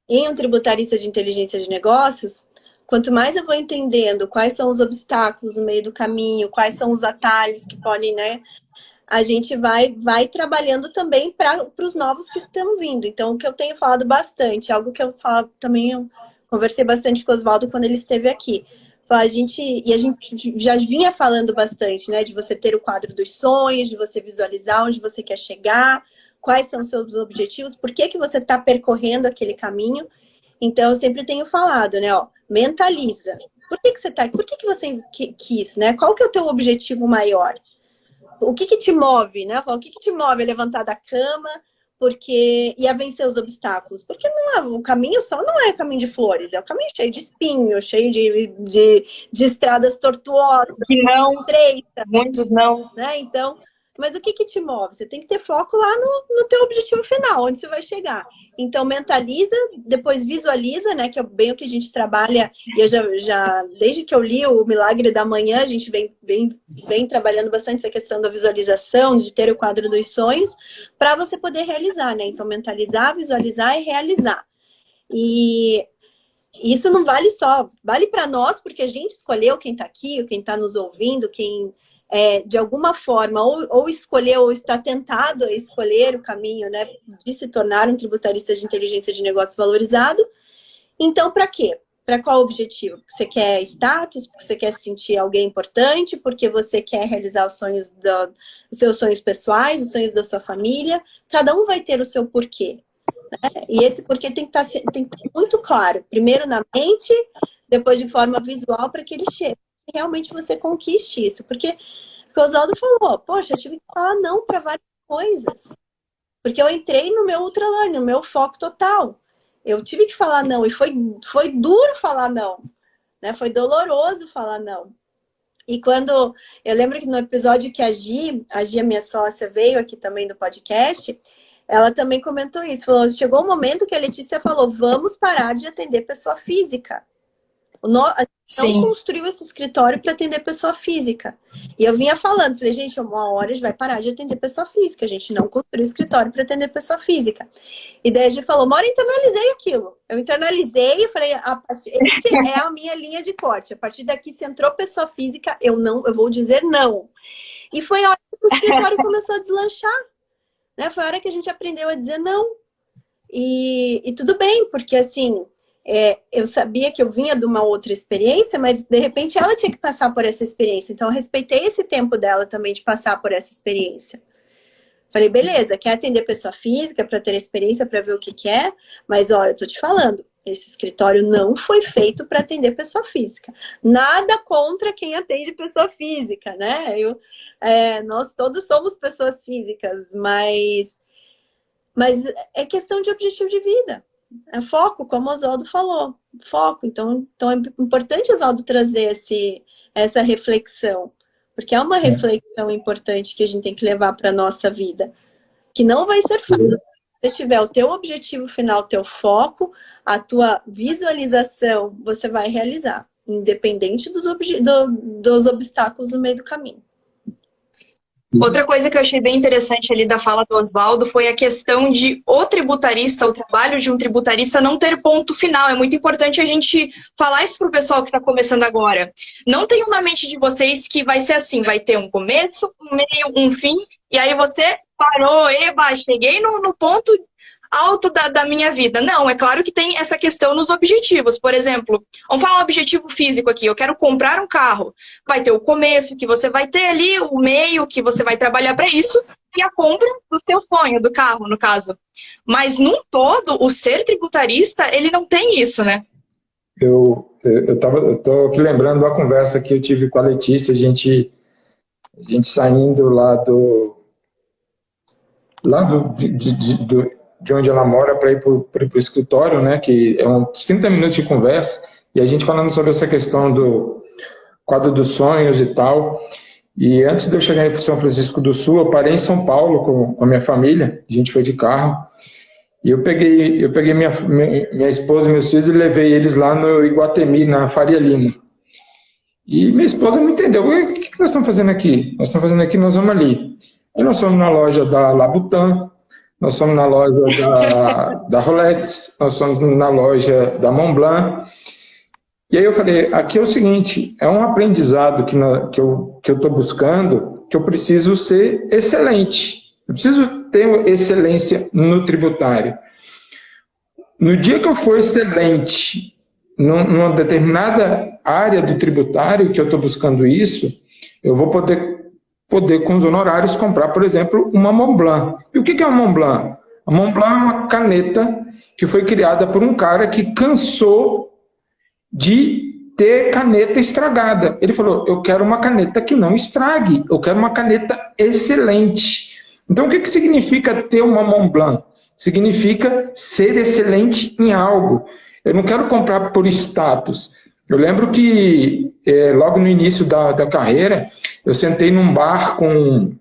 [SPEAKER 1] em um tributarista de inteligência de negócios, quanto mais eu vou entendendo quais são os obstáculos no meio do caminho, quais são os atalhos que podem, né, a gente vai trabalhando também para os novos que estão vindo. Então, o que eu tenho falado bastante, algo que eu falo também, eu conversei bastante com o Oswaldo quando ele esteve aqui. A gente já vinha falando bastante, né, de você ter o quadro dos sonhos, de você visualizar onde você quer chegar, quais são os seus objetivos, por que você está percorrendo aquele caminho. Então, eu sempre tenho falado, né, mentaliza. Por que você quis, né? Qual que é o teu objetivo maior? O que te move, né? O que te move a levantar da cama e a vencer os obstáculos? Porque o caminho só não é caminho de flores, é o caminho cheio de espinho, cheio de estradas tortuosas.
[SPEAKER 3] Que não,
[SPEAKER 1] estreita,
[SPEAKER 3] muitos não.
[SPEAKER 1] né? Então, mas o que te move? Você tem que ter foco lá no teu objetivo final, onde você vai chegar. Então, mentaliza, depois visualiza, né? Que é bem o que a gente trabalha. E eu já desde que eu li o Milagre da Manhã, a gente vem trabalhando bastante essa questão da visualização, de ter o quadro dos sonhos, para você poder realizar, né? Então, mentalizar, visualizar e realizar. E isso não vale vale para nós, porque a gente escolheu quem está aqui, quem está nos ouvindo, quem de alguma forma, ou escolheu, ou está tentado a escolher o caminho, né, de se tornar um tributarista de inteligência de negócio valorizado. Então, para quê? Para qual objetivo? Porque você quer status, porque você quer se sentir alguém importante, porque você quer realizar os seus sonhos pessoais, os sonhos da sua família. Cada um vai ter o seu porquê, né? E esse porquê tem que estar muito claro. Primeiro na mente, depois de forma visual, para que ele chegue. Realmente você conquiste isso. Porque o Oswaldo falou, poxa, eu tive que falar não para várias coisas. Porque eu entrei no meu ultralearning, no meu foco total. Eu tive que falar não. E foi duro falar não, né? Foi doloroso falar não. E quando... Eu lembro que no episódio que a Gi, a minha sócia, veio aqui também do podcast, ela também comentou isso. Falou, chegou o momento que a Letícia falou, vamos parar de atender pessoa física. A gente não construiu esse escritório para atender pessoa física. E eu vinha falando, falei, gente, uma hora a gente vai parar de atender pessoa física. A gente não construiu escritório para atender pessoa física. E daí a gente falou, uma hora eu internalizei aquilo. Eu internalizei e falei, essa é a minha linha de corte. A partir daqui, se entrou pessoa física, eu vou dizer não. E foi a hora que o escritório começou a deslanchar. Né? Foi a hora que a gente aprendeu a dizer não. E tudo bem, porque assim... eu sabia que eu vinha de uma outra experiência, mas de repente ela tinha que passar por essa experiência. Então eu respeitei esse tempo dela também de passar por essa experiência. Falei, beleza, quer atender pessoa física para ter experiência, para ver o que é, mas ó, eu tô te falando, esse escritório não foi feito para atender pessoa física. Nada contra quem atende pessoa física, né? Nós todos somos pessoas físicas, mas é questão de objetivo de vida. É foco, como o Oswaldo falou, foco. Então é importante o Oswaldo trazer essa reflexão, porque é uma reflexão importante que a gente tem que levar para a nossa vida, que não vai ser fácil. Se você tiver o teu objetivo final, o teu foco, a tua visualização, você vai realizar, independente dos obstáculos no meio do caminho.
[SPEAKER 3] Outra coisa que eu achei bem interessante ali da fala do Oswaldo foi a questão de o tributarista, o trabalho de um tributarista não ter ponto final. É muito importante a gente falar isso para o pessoal que está começando agora. Não tenham na mente de vocês que vai ser assim, vai ter um começo, um meio, um fim, e aí você parou, cheguei no ponto alto da minha vida. Não, é claro que tem essa questão nos objetivos. Por exemplo, vamos falar um objetivo físico aqui. Eu quero comprar um carro. Vai ter o começo, que você vai ter ali, o meio, que você vai trabalhar para isso, e a compra do seu sonho, do carro, no caso. Mas, num todo, o ser tributarista, ele não tem isso, né?
[SPEAKER 4] Eu tô aqui lembrando da conversa que eu tive com a Letícia, a gente saindo de onde ela mora para ir para o escritório, né, que é uns 30 minutos de conversa, e a gente falando sobre essa questão do quadro dos sonhos e tal. E antes de eu chegar em São Francisco do Sul, eu parei em São Paulo com a minha família, a gente foi de carro, e eu peguei minha esposa e meus filhos e levei eles lá no Iguatemi, na Faria Lima. E minha esposa não entendeu, o que nós estamos fazendo aqui? Nós estamos fazendo aqui, nós vamos ali. Aí nós fomos na loja da Labutan, nós fomos na loja da Rolex, nós fomos na loja da Montblanc. E aí eu falei, aqui é o seguinte, é um aprendizado que eu estou buscando, que eu preciso ser excelente. Eu preciso ter excelência no tributário. No dia que eu for excelente numa determinada área do tributário, que eu estou buscando isso, eu vou poder com os honorários comprar, por exemplo, uma Montblanc. E o que é uma Montblanc? A Montblanc é uma caneta que foi criada por um cara que cansou de ter caneta estragada. Ele falou, eu quero uma caneta que não estrague, eu quero uma caneta excelente. Então, o que significa ter uma Montblanc? Significa ser excelente em algo. Eu não quero comprar por status. Eu lembro que, logo no início da carreira, eu sentei num bar com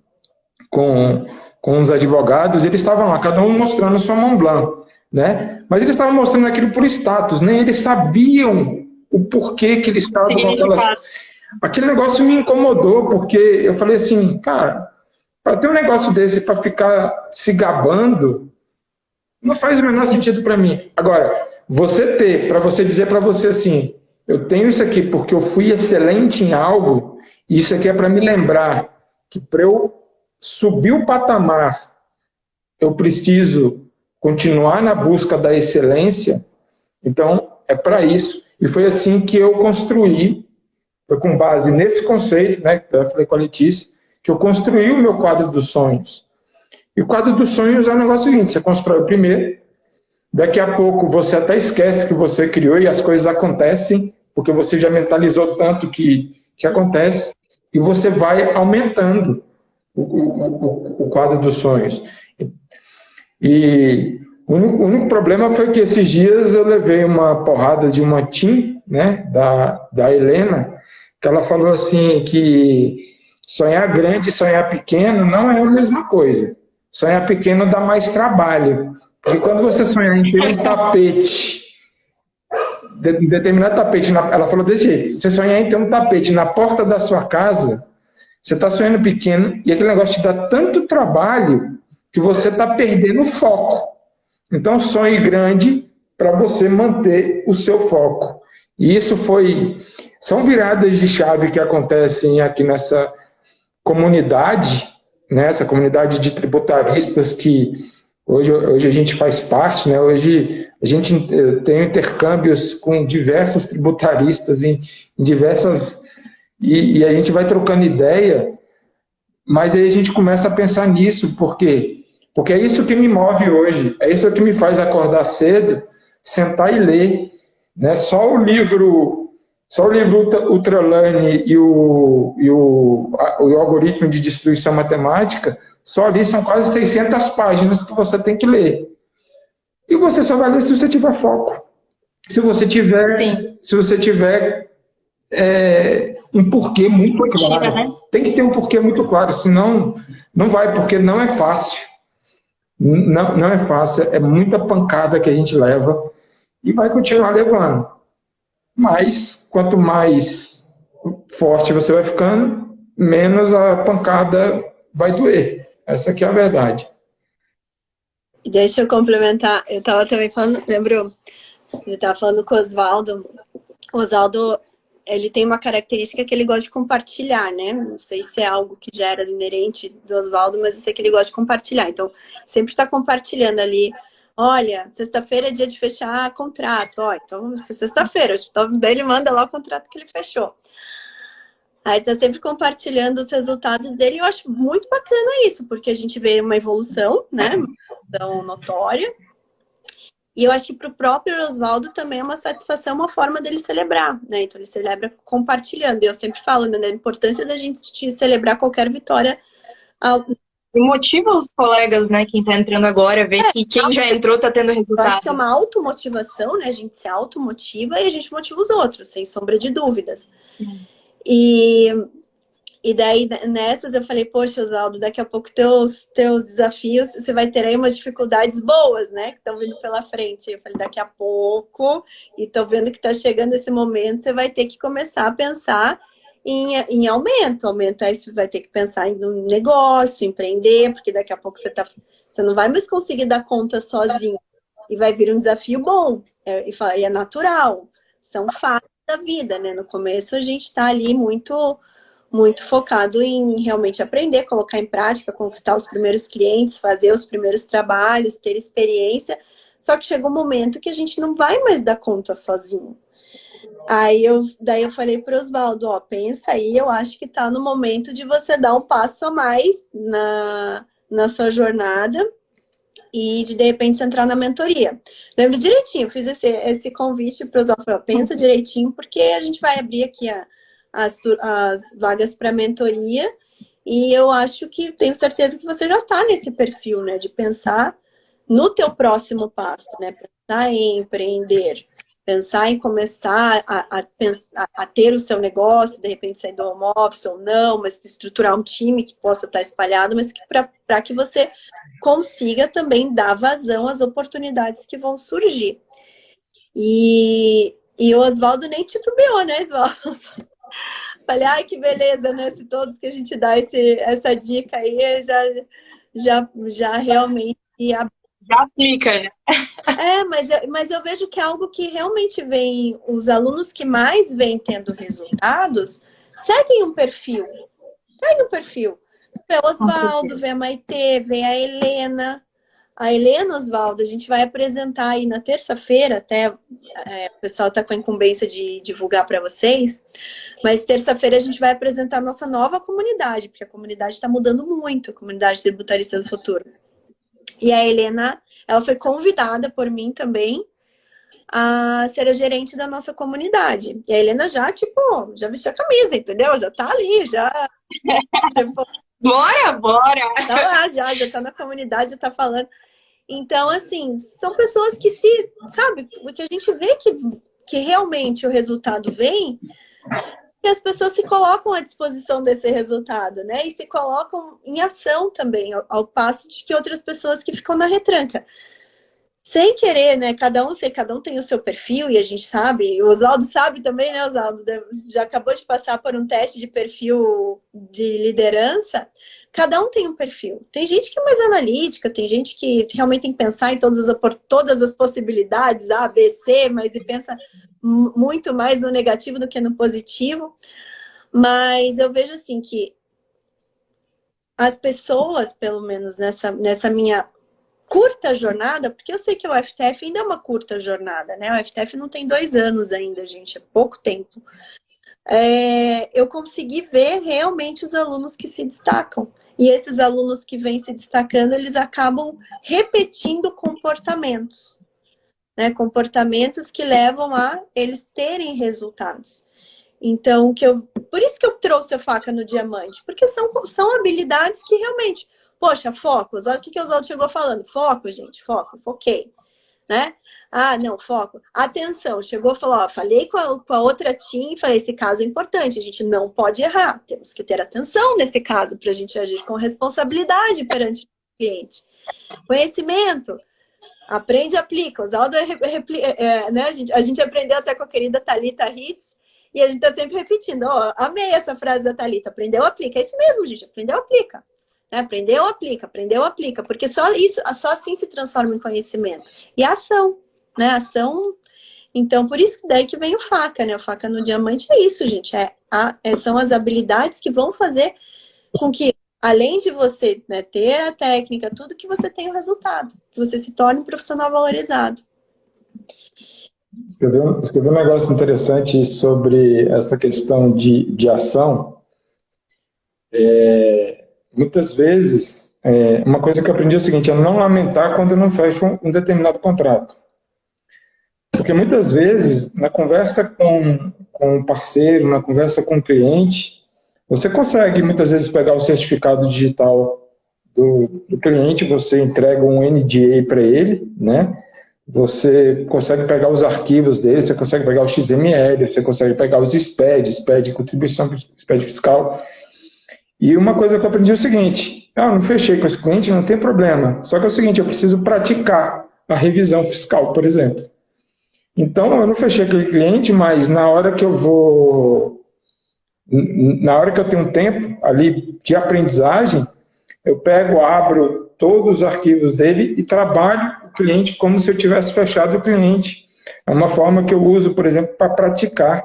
[SPEAKER 4] uns advogados, eles estavam lá, cada um mostrando sua Montblanc, né? Mas eles estavam mostrando aquilo por status, nem eles sabiam o porquê que eles estavam com aquelas... Aquele negócio me incomodou, porque eu falei assim, cara, para ter um negócio desse, para ficar se gabando, não faz o menor sentido para mim. Agora, para você dizer para você assim, eu tenho isso aqui porque eu fui excelente em algo, e isso aqui é para me lembrar que para eu subir o patamar, eu preciso continuar na busca da excelência. Então, é para isso. E foi assim que eu construí, foi com base nesse conceito, né, que eu falei com a Letícia, que eu construí o meu quadro dos sonhos. E o quadro dos sonhos é o negócio seguinte, você constrói o primeiro, daqui a pouco você até esquece que você criou e as coisas acontecem, porque você já mentalizou tanto que acontece, e você vai aumentando o quadro dos sonhos. E o único problema foi que esses dias eu levei uma porrada de uma TIM, né, da Helena, que ela falou assim que sonhar grande e sonhar pequeno não é a mesma coisa. Sonhar pequeno dá mais trabalho. E quando você sonhar em ter um tapete determinado tapete, ela falou desse jeito, você sonhar em ter um tapete na porta da sua casa, você está sonhando pequeno e aquele negócio te dá tanto trabalho que você está perdendo o foco. Então, sonhe grande para você manter o seu foco. E isso são viradas de chave que acontecem aqui nessa comunidade, né? Essa comunidade de tributaristas que hoje a gente faz parte, né? Hoje a gente tem intercâmbios com diversos tributaristas em diversas... E a gente vai trocando ideia, mas aí a gente começa a pensar nisso, por quê? Porque é isso que me move hoje, é isso que me faz acordar cedo, sentar e ler, né? Só o livro Ultralearn e o algoritmo de distribuição matemática, só ali são quase 600 páginas que você tem que ler. E você só vai ler se você tiver foco. Se você tiver um porquê muito claro. Né? Tem que ter um porquê muito claro, senão não vai, porque não é fácil. Não é fácil, é muita pancada que a gente leva e vai continuar levando. Mas, quanto mais forte você vai ficando, menos a pancada vai doer. Essa aqui é a verdade.
[SPEAKER 1] Deixa eu complementar. Eu estava também falando, lembro, eu estava falando com o Oswaldo. O Oswaldo, ele tem uma característica que ele gosta de compartilhar, né? Não sei se é algo que já era inerente do Oswaldo, mas eu sei que ele gosta de compartilhar. Então, sempre está compartilhando ali. Olha, sexta-feira é dia de fechar contrato. Ó, então, sexta-feira. Então, daí ele manda lá o contrato que ele fechou. Aí ele tá sempre compartilhando os resultados dele. E eu acho muito bacana isso, porque a gente vê uma evolução, né? Uma evolução notória. E eu acho que para o próprio Oswaldo também é uma satisfação, uma forma dele celebrar, né? Então ele celebra compartilhando. E eu sempre falo, né, da importância da gente celebrar qualquer vitória.
[SPEAKER 3] E motiva os colegas, né, quem está entrando agora, ver que quem já entrou está tendo resultado.
[SPEAKER 1] Eu acho que é uma automotivação, né? A gente se automotiva e a gente motiva os outros, sem sombra de dúvidas. E daí, nessas, eu falei, poxa, Oswaldo, daqui a pouco teus desafios, você vai ter aí umas dificuldades boas, né? Que estão vindo pela frente. Eu falei, daqui a pouco, e tô vendo que tá chegando esse momento, você vai ter que começar a pensar em aumento. Aumentar isso, vai ter que pensar em um negócio, empreender, porque daqui a pouco você não vai mais conseguir dar conta sozinho. E vai vir um desafio bom, e é natural. São fatos da vida, né? No começo, a gente tá ali muito focado em realmente aprender, colocar em prática, conquistar os primeiros clientes, fazer os primeiros trabalhos, ter experiência. Só que chega um momento que a gente não vai mais dar conta sozinho. Daí eu falei para o Oswaldo, ó, pensa aí, eu acho que está no momento de você dar um passo a mais na sua jornada e de repente entrar na mentoria. Lembro direitinho, fiz esse convite para o Oswaldo, pensa direitinho, porque a gente vai abrir aqui as vagas para mentoria, e eu acho que tenho certeza que você já está nesse perfil, né, de pensar no teu próximo passo, né, pensar em empreender, pensar em começar a ter o seu negócio, de repente sair do home office ou não, mas estruturar um time que possa estar espalhado, mas que para que você consiga também dar vazão às oportunidades que vão surgir. E o Oswaldo nem titubeou, né, Oswaldo? Falei, ai, que beleza, né? Se todos que a gente dá essa dica aí, já realmente...
[SPEAKER 3] Já fica, né?
[SPEAKER 1] Mas eu vejo que é algo que realmente vem... Os alunos que mais vêm tendo resultados seguem um perfil. Vê o Oswaldo, vê a Maitê, vê a Helena. A Helena, Oswaldo, a gente vai apresentar aí na terça-feira, até o pessoal está com a incumbência de divulgar para vocês, mas terça-feira a gente vai apresentar a nossa nova comunidade, porque a comunidade está mudando muito, a comunidade tributarista do futuro. E a Helena, ela foi convidada por mim também a ser a gerente da nossa comunidade. E a Helena já vestiu a camisa, entendeu? Já tá ali, já...
[SPEAKER 3] Bora!
[SPEAKER 1] Tá lá, já tá na comunidade, já tá falando. Então, assim, são pessoas que sabe, porque a gente vê que realmente o resultado vem, e as pessoas se colocam à disposição desse resultado, né? E se colocam em ação também, ao passo de que outras pessoas que ficam na retranca. sem querer, né? Cada um tem o seu perfil e a gente sabe, o Oswaldo sabe também, né, Oswaldo? Já acabou de passar por um teste de perfil de liderança. Cada um tem um perfil. Tem gente que é mais analítica, tem gente que realmente tem que pensar em todas as possibilidades, A, B, C, mas e pensa muito mais no negativo do que no positivo. Mas eu vejo assim que as pessoas, pelo menos nessa minha curta jornada, porque eu sei que o FTF ainda é uma curta jornada, né? O FTF não tem 2 anos ainda, gente, é pouco tempo. Eu consegui ver realmente os alunos que se destacam. E esses alunos que vêm se destacando, eles acabam repetindo comportamentos, né? Comportamentos que levam a eles terem resultados. Então, por isso que eu trouxe a faca no diamante, porque são habilidades que realmente, poxa, foco, olha o que o Oswaldo chegou falando, foco, gente, foquei, né? Ah, não, foco. Atenção, chegou e falou, ó, falei com a outra team, falei, esse caso é importante, a gente não pode errar, temos que ter atenção nesse caso para a gente agir com responsabilidade perante o cliente. Conhecimento, aprende e aplica. Oswaldo né? A gente aprendeu até com a querida Thalita Hitz, e a gente está sempre repetindo, ó, amei essa frase da Thalita, aprendeu, aplica. É isso mesmo, gente, aprendeu, aplica. Né? Aprendeu, aplica, porque só assim se transforma em conhecimento. E ação, né? Ação. Então, por isso que daí que vem o faca, né? O faca no diamante é isso, gente. São as habilidades que vão fazer com que, além de você, né, ter a técnica, tudo, que você tenha o resultado, que você se torne um profissional valorizado.
[SPEAKER 4] Escrevi um negócio interessante sobre essa questão de ação. Muitas vezes, uma coisa que eu aprendi é o seguinte, é não lamentar quando eu não fecho um determinado contrato. Porque muitas vezes, na conversa com o parceiro, na conversa com o cliente, você consegue muitas vezes pegar o certificado digital do cliente, você entrega um NDA para ele, né? Você consegue pegar os arquivos dele, você consegue pegar o XML, você consegue pegar os SPED de contribuição, SPED fiscal. E uma coisa que eu aprendi é o seguinte, não fechei com esse cliente, não tem problema. Só que é o seguinte, eu preciso praticar a revisão fiscal, por exemplo. Então, eu não fechei aquele cliente, mas na hora que eu tenho um tempo ali de aprendizagem, eu abro todos os arquivos dele e trabalho o cliente como se eu tivesse fechado o cliente. É uma forma que eu uso, por exemplo, para praticar.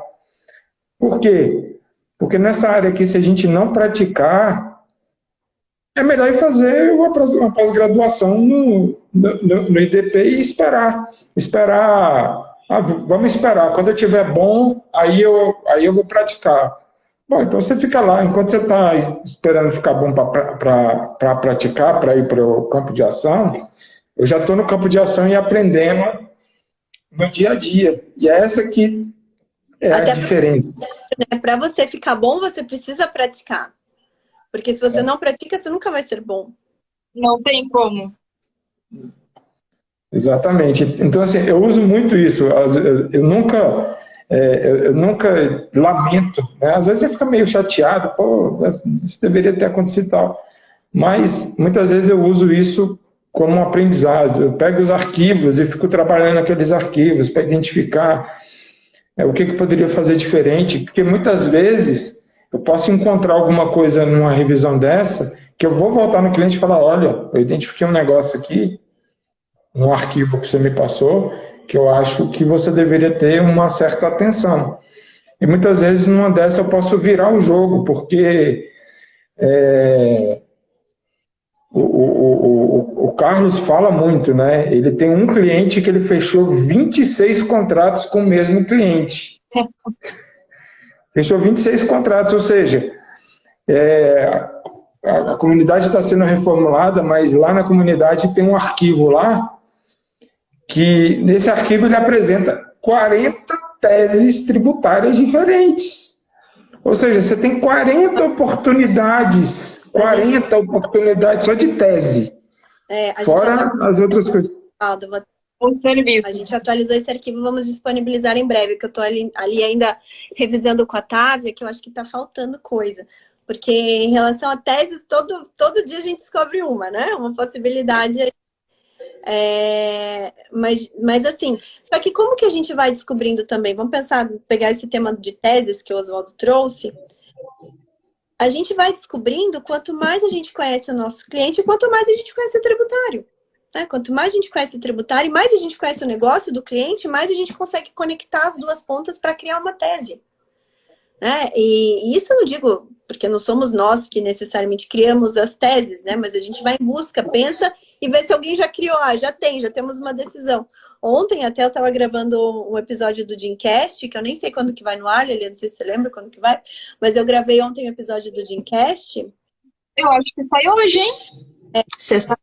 [SPEAKER 4] Por quê? Porque nessa área aqui, se a gente não praticar, é melhor ir fazer uma pós-graduação no IDP e esperar. Vamos esperar. Quando eu estiver bom, aí eu vou praticar. Bom, então você fica lá. Enquanto você está esperando ficar bom para praticar, para ir para o campo de ação, eu já estou no campo de ação e aprendendo no dia a dia. E é essa que é a diferença.
[SPEAKER 1] Para você ficar bom, você precisa praticar. Porque se você não pratica, você nunca vai ser bom.
[SPEAKER 3] Não tem como.
[SPEAKER 4] Exatamente. Então, assim, eu uso muito isso. Eu nunca lamento, né? Às vezes você fica meio chateado, pô, isso deveria ter acontecido e tal. Mas, muitas vezes eu uso isso como um aprendizado. Eu pego os arquivos e fico trabalhando naqueles arquivos para identificar o que poderia fazer diferente, porque muitas vezes eu posso encontrar alguma coisa numa revisão dessa, que eu vou voltar no cliente e falar, olha, eu identifiquei um negócio aqui, no arquivo que você me passou, que eu acho que você deveria ter uma certa atenção. E muitas vezes numa dessa eu posso virar o jogo, porque o Carlos fala muito, né? Ele tem um cliente que ele fechou 26 contratos com o mesmo cliente. Fechou 26 contratos, ou seja, a comunidade está sendo reformulada, mas lá na comunidade tem um arquivo lá, que nesse arquivo ele apresenta 40 teses tributárias diferentes. Ou seja, você tem 40 oportunidades só de tese. Fora as outras coisas.
[SPEAKER 3] Serviço.
[SPEAKER 1] A gente atualizou esse arquivo, vamos disponibilizar em breve, que eu estou ali ainda revisando com a Távia, que eu acho que está faltando coisa. Porque em relação a teses, todo dia a gente descobre uma, né? Uma possibilidade. Mas assim, só que como que a gente vai descobrindo também? Vamos pegar esse tema de teses que o Oswaldo trouxe. A gente vai descobrindo quanto mais a gente conhece o nosso cliente, quanto mais a gente conhece o tributário. Né? Quanto mais a gente conhece o tributário, mais a gente conhece o negócio do cliente, mais a gente consegue conectar as duas pontas para criar uma tese. Né? E isso eu não digo porque não somos nós que necessariamente criamos as teses, né? Mas a gente vai em busca, pensa e vê se alguém já criou. Já temos uma decisão. Ontem até eu estava gravando um episódio do Dreamcast, que eu nem sei quando que vai no ar, Lilian, não sei se você lembra quando que vai, mas eu gravei ontem um episódio do Dreamcast.
[SPEAKER 3] Eu acho que sai hoje, hein?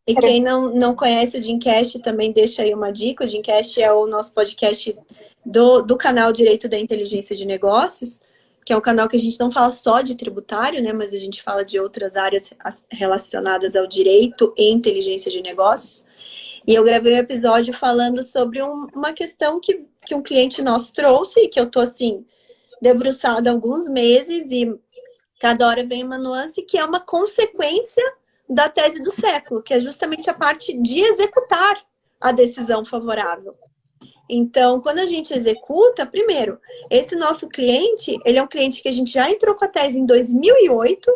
[SPEAKER 1] E quem não conhece o Dreamcast também deixa aí uma dica. O Dreamcast é o nosso podcast do canal Direito da Inteligência de Negócios, que é um canal que a gente não fala só de tributário, né? Mas a gente fala de outras áreas relacionadas ao direito e inteligência de negócios. E eu gravei um episódio falando sobre uma questão que um cliente nosso trouxe, e que eu tô, assim, debruçada há alguns meses, e cada hora vem uma nuance, que é uma consequência da tese do século, que é justamente a parte de executar a decisão favorável. Então, quando a gente executa, primeiro, esse nosso cliente, ele é um cliente que a gente já entrou com a tese em 2008,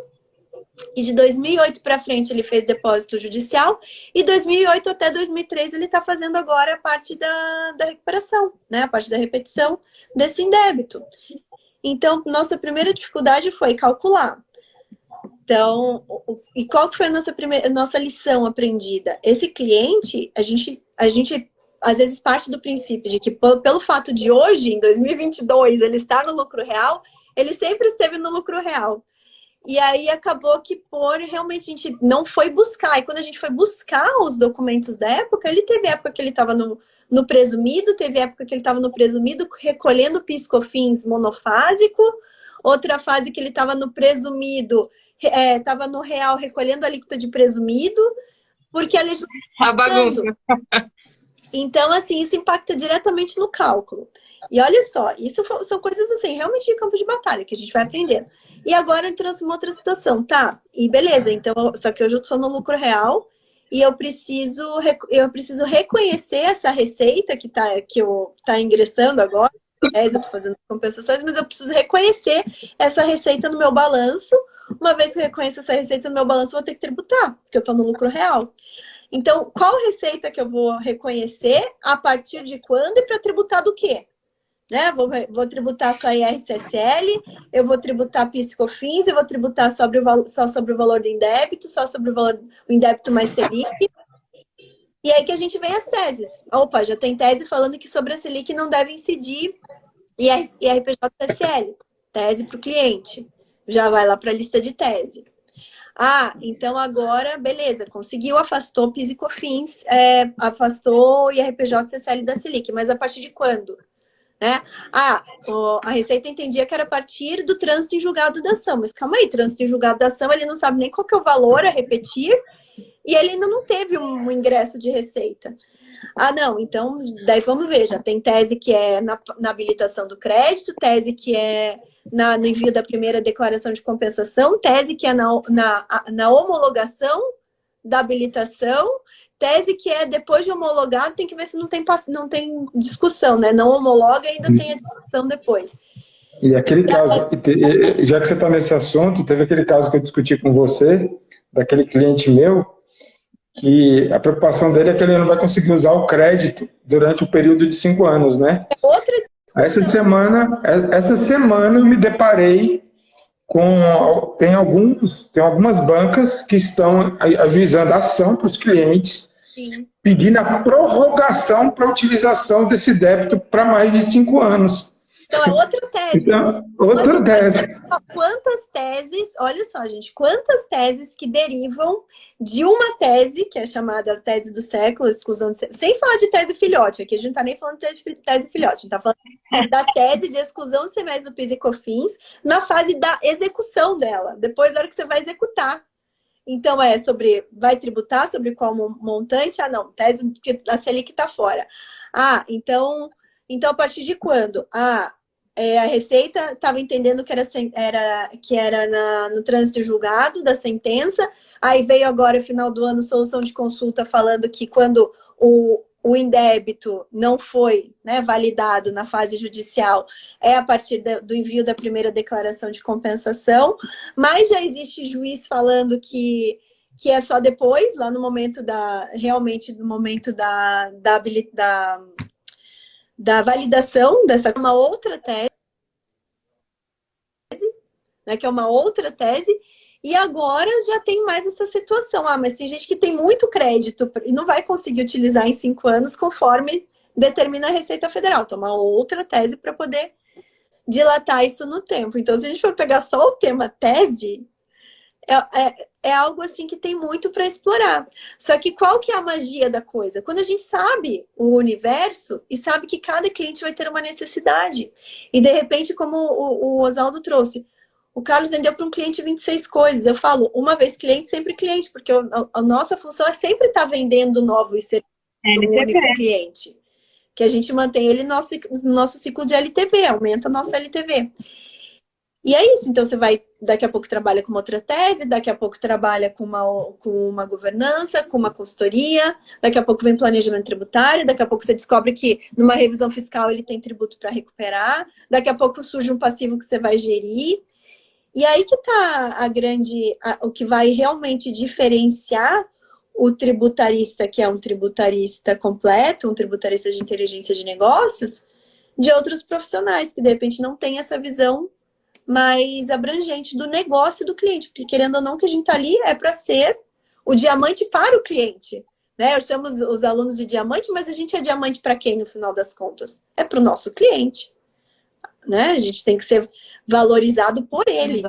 [SPEAKER 1] e de 2008 para frente ele fez depósito judicial, e 2008 até 2003 ele está fazendo agora a parte da recuperação, né? A parte da repetição desse indébito. Então, nossa primeira dificuldade foi calcular. Então, e qual que foi a nossa lição aprendida? Esse cliente, a gente às vezes parte do princípio de que pelo fato de hoje, em 2022, ele estar no lucro real, ele sempre esteve no lucro real. E aí acabou que realmente a gente não foi buscar. E quando a gente foi buscar os documentos da época, ele teve época que ele estava no presumido, teve época que ele estava no presumido recolhendo PIS/COFINS monofásico, outra fase que ele estava no presumido, estava no real recolhendo a alíquota de presumido, porque a legislação...
[SPEAKER 3] A bagunça.
[SPEAKER 1] Então, assim, isso impacta diretamente no cálculo. E olha só, isso são coisas, assim, realmente de campo de batalha, que a gente vai aprendendo. E agora eu trouxe uma outra situação, tá? E beleza, então, só que hoje eu estou no lucro real e eu preciso reconhecer essa receita que tá ingressando agora. Eu estou fazendo compensações, mas eu preciso reconhecer essa receita no meu balanço. Uma vez que eu reconheço essa receita no meu balanço, eu vou ter que tributar, porque eu estou no lucro real. Então, qual receita que eu vou reconhecer, a partir de quando e para tributar do quê? Né? Vou tributar só IR/CSL, eu vou tributar PIS/COFINS, eu vou tributar só sobre o valor do indébito, só sobre o indébito mais Selic. E aí que a gente vem as teses. Opa, já tem tese falando que sobre a Selic não deve incidir IRPJ/CSL. Tese para o cliente. Já vai lá para a lista de tese. Então agora, beleza, conseguiu, afastou PIS e COFINS, afastou IRPJ/CSL da Selic, mas a partir de quando? Né? A Receita entendia que era a partir do trânsito em julgado da ação, mas calma aí, trânsito em julgado da ação, ele não sabe nem qual que é o valor a repetir, e ele ainda não teve um ingresso de receita. Não, então, daí vamos ver, já tem tese que é na habilitação do crédito, tese que é no envio da primeira declaração de compensação, tese que é na homologação da habilitação, tese que é depois de homologado, tem que ver se não tem discussão, né? Não homologa e ainda tem a discussão depois.
[SPEAKER 4] E aquele caso, já que você está nesse assunto, teve aquele caso que eu discuti com você, daquele cliente meu, que a preocupação dele é que ele não vai conseguir usar o crédito durante o período de 5 anos, né?
[SPEAKER 1] É outra discussão.
[SPEAKER 4] Essa semana eu me deparei com... Tem algumas bancas que estão ajuizando ação para os clientes, sim, pedindo a prorrogação para a utilização desse débito para mais de 5 anos.
[SPEAKER 1] Então, é outra tese.
[SPEAKER 4] Então, outra tese.
[SPEAKER 1] Quantas teses, olha só, gente, quantas teses que derivam de uma tese, que é chamada tese do século, exclusão de... Sem falar de tese filhote, aqui a gente não está nem falando de tese filhote, a gente está falando da tese de exclusão de semestre do PIS e COFINS na fase da execução dela, depois da hora que você vai executar. Então, vai tributar sobre qual montante? Não, tese que a Selic está fora. Então, a partir de quando? a Receita estava entendendo que era no trânsito julgado da sentença, aí veio agora, no final do ano, solução de consulta falando que quando o indébito não foi, né, validado na fase judicial, é a partir do envio da primeira declaração de compensação, mas já existe juiz falando que é só depois, lá no momento da validação dessa, uma outra tese, né, que é uma outra tese, e agora já tem mais essa situação. Mas tem gente que tem muito crédito e não vai conseguir utilizar em 5 anos conforme determina a Receita Federal. Então, uma outra tese para poder dilatar isso no tempo. Então, se a gente for pegar só o tema tese, é algo assim que tem muito para explorar. Só que qual que é a magia da coisa? Quando a gente sabe o universo e sabe que cada cliente vai ter uma necessidade. E, de repente, como o Oswaldo trouxe, o Carlos vendeu para um cliente 26 coisas. Eu falo, uma vez cliente, sempre cliente, porque a nossa função é sempre estar vendendo novos serviços para um único cliente. Que a gente mantém ele no nosso ciclo de LTV, aumenta a nossa LTV. E é isso, então você vai, daqui a pouco trabalha com uma outra tese, daqui a pouco trabalha com uma governança, com uma consultoria, daqui a pouco vem planejamento tributário, daqui a pouco você descobre que numa revisão fiscal ele tem tributo para recuperar, daqui a pouco surge um passivo que você vai gerir. E aí que está o que vai realmente diferenciar o tributarista, que é um tributarista completo, um tributarista de inteligência de negócios, de outros profissionais, que de repente não tem essa visão mais abrangente do negócio do cliente, porque querendo ou não, o que a gente está ali é para ser o diamante para o cliente, né? Eu chamo os alunos de diamante, mas a gente é diamante para quem, no final das contas? É para o nosso cliente, né? A gente tem que ser valorizado por ele.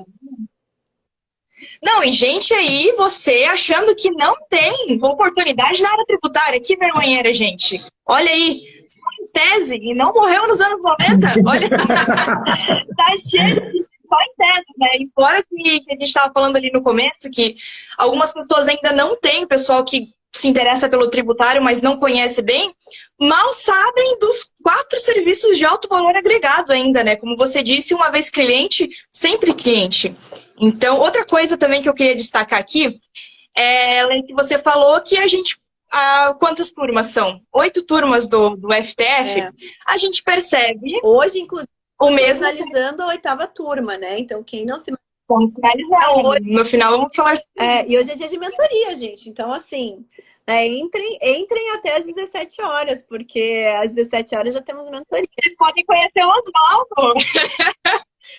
[SPEAKER 3] Não, e gente aí, você achando que não tem oportunidade na área tributária, que vergonheira, gente. Olha aí, só em tese, e não morreu nos anos 90, olha, tá cheio de só em tese, né? E fora que a gente estava falando ali no começo, que algumas pessoas ainda não têm, pessoal que se interessa pelo tributário, mas não conhece bem, mal sabem dos 4 serviços de alto valor agregado ainda, né? Como você disse, uma vez cliente, sempre cliente. Então, outra coisa também que eu queria destacar aqui é que você falou que a gente... quantas turmas são? 8 turmas do FTF. É. A gente percebe...
[SPEAKER 1] Hoje, inclusive,
[SPEAKER 3] o mesmo
[SPEAKER 1] finalizando a 8ª turma, né? Então, quem não se...
[SPEAKER 3] Vamos finalizar. Hoje... No final, vamos falar...
[SPEAKER 1] E hoje é dia de mentoria, gente. Então, assim... Entrem até às 17 horas, porque às 17 horas já temos mentoria.
[SPEAKER 3] Vocês podem conhecer o Oswaldo.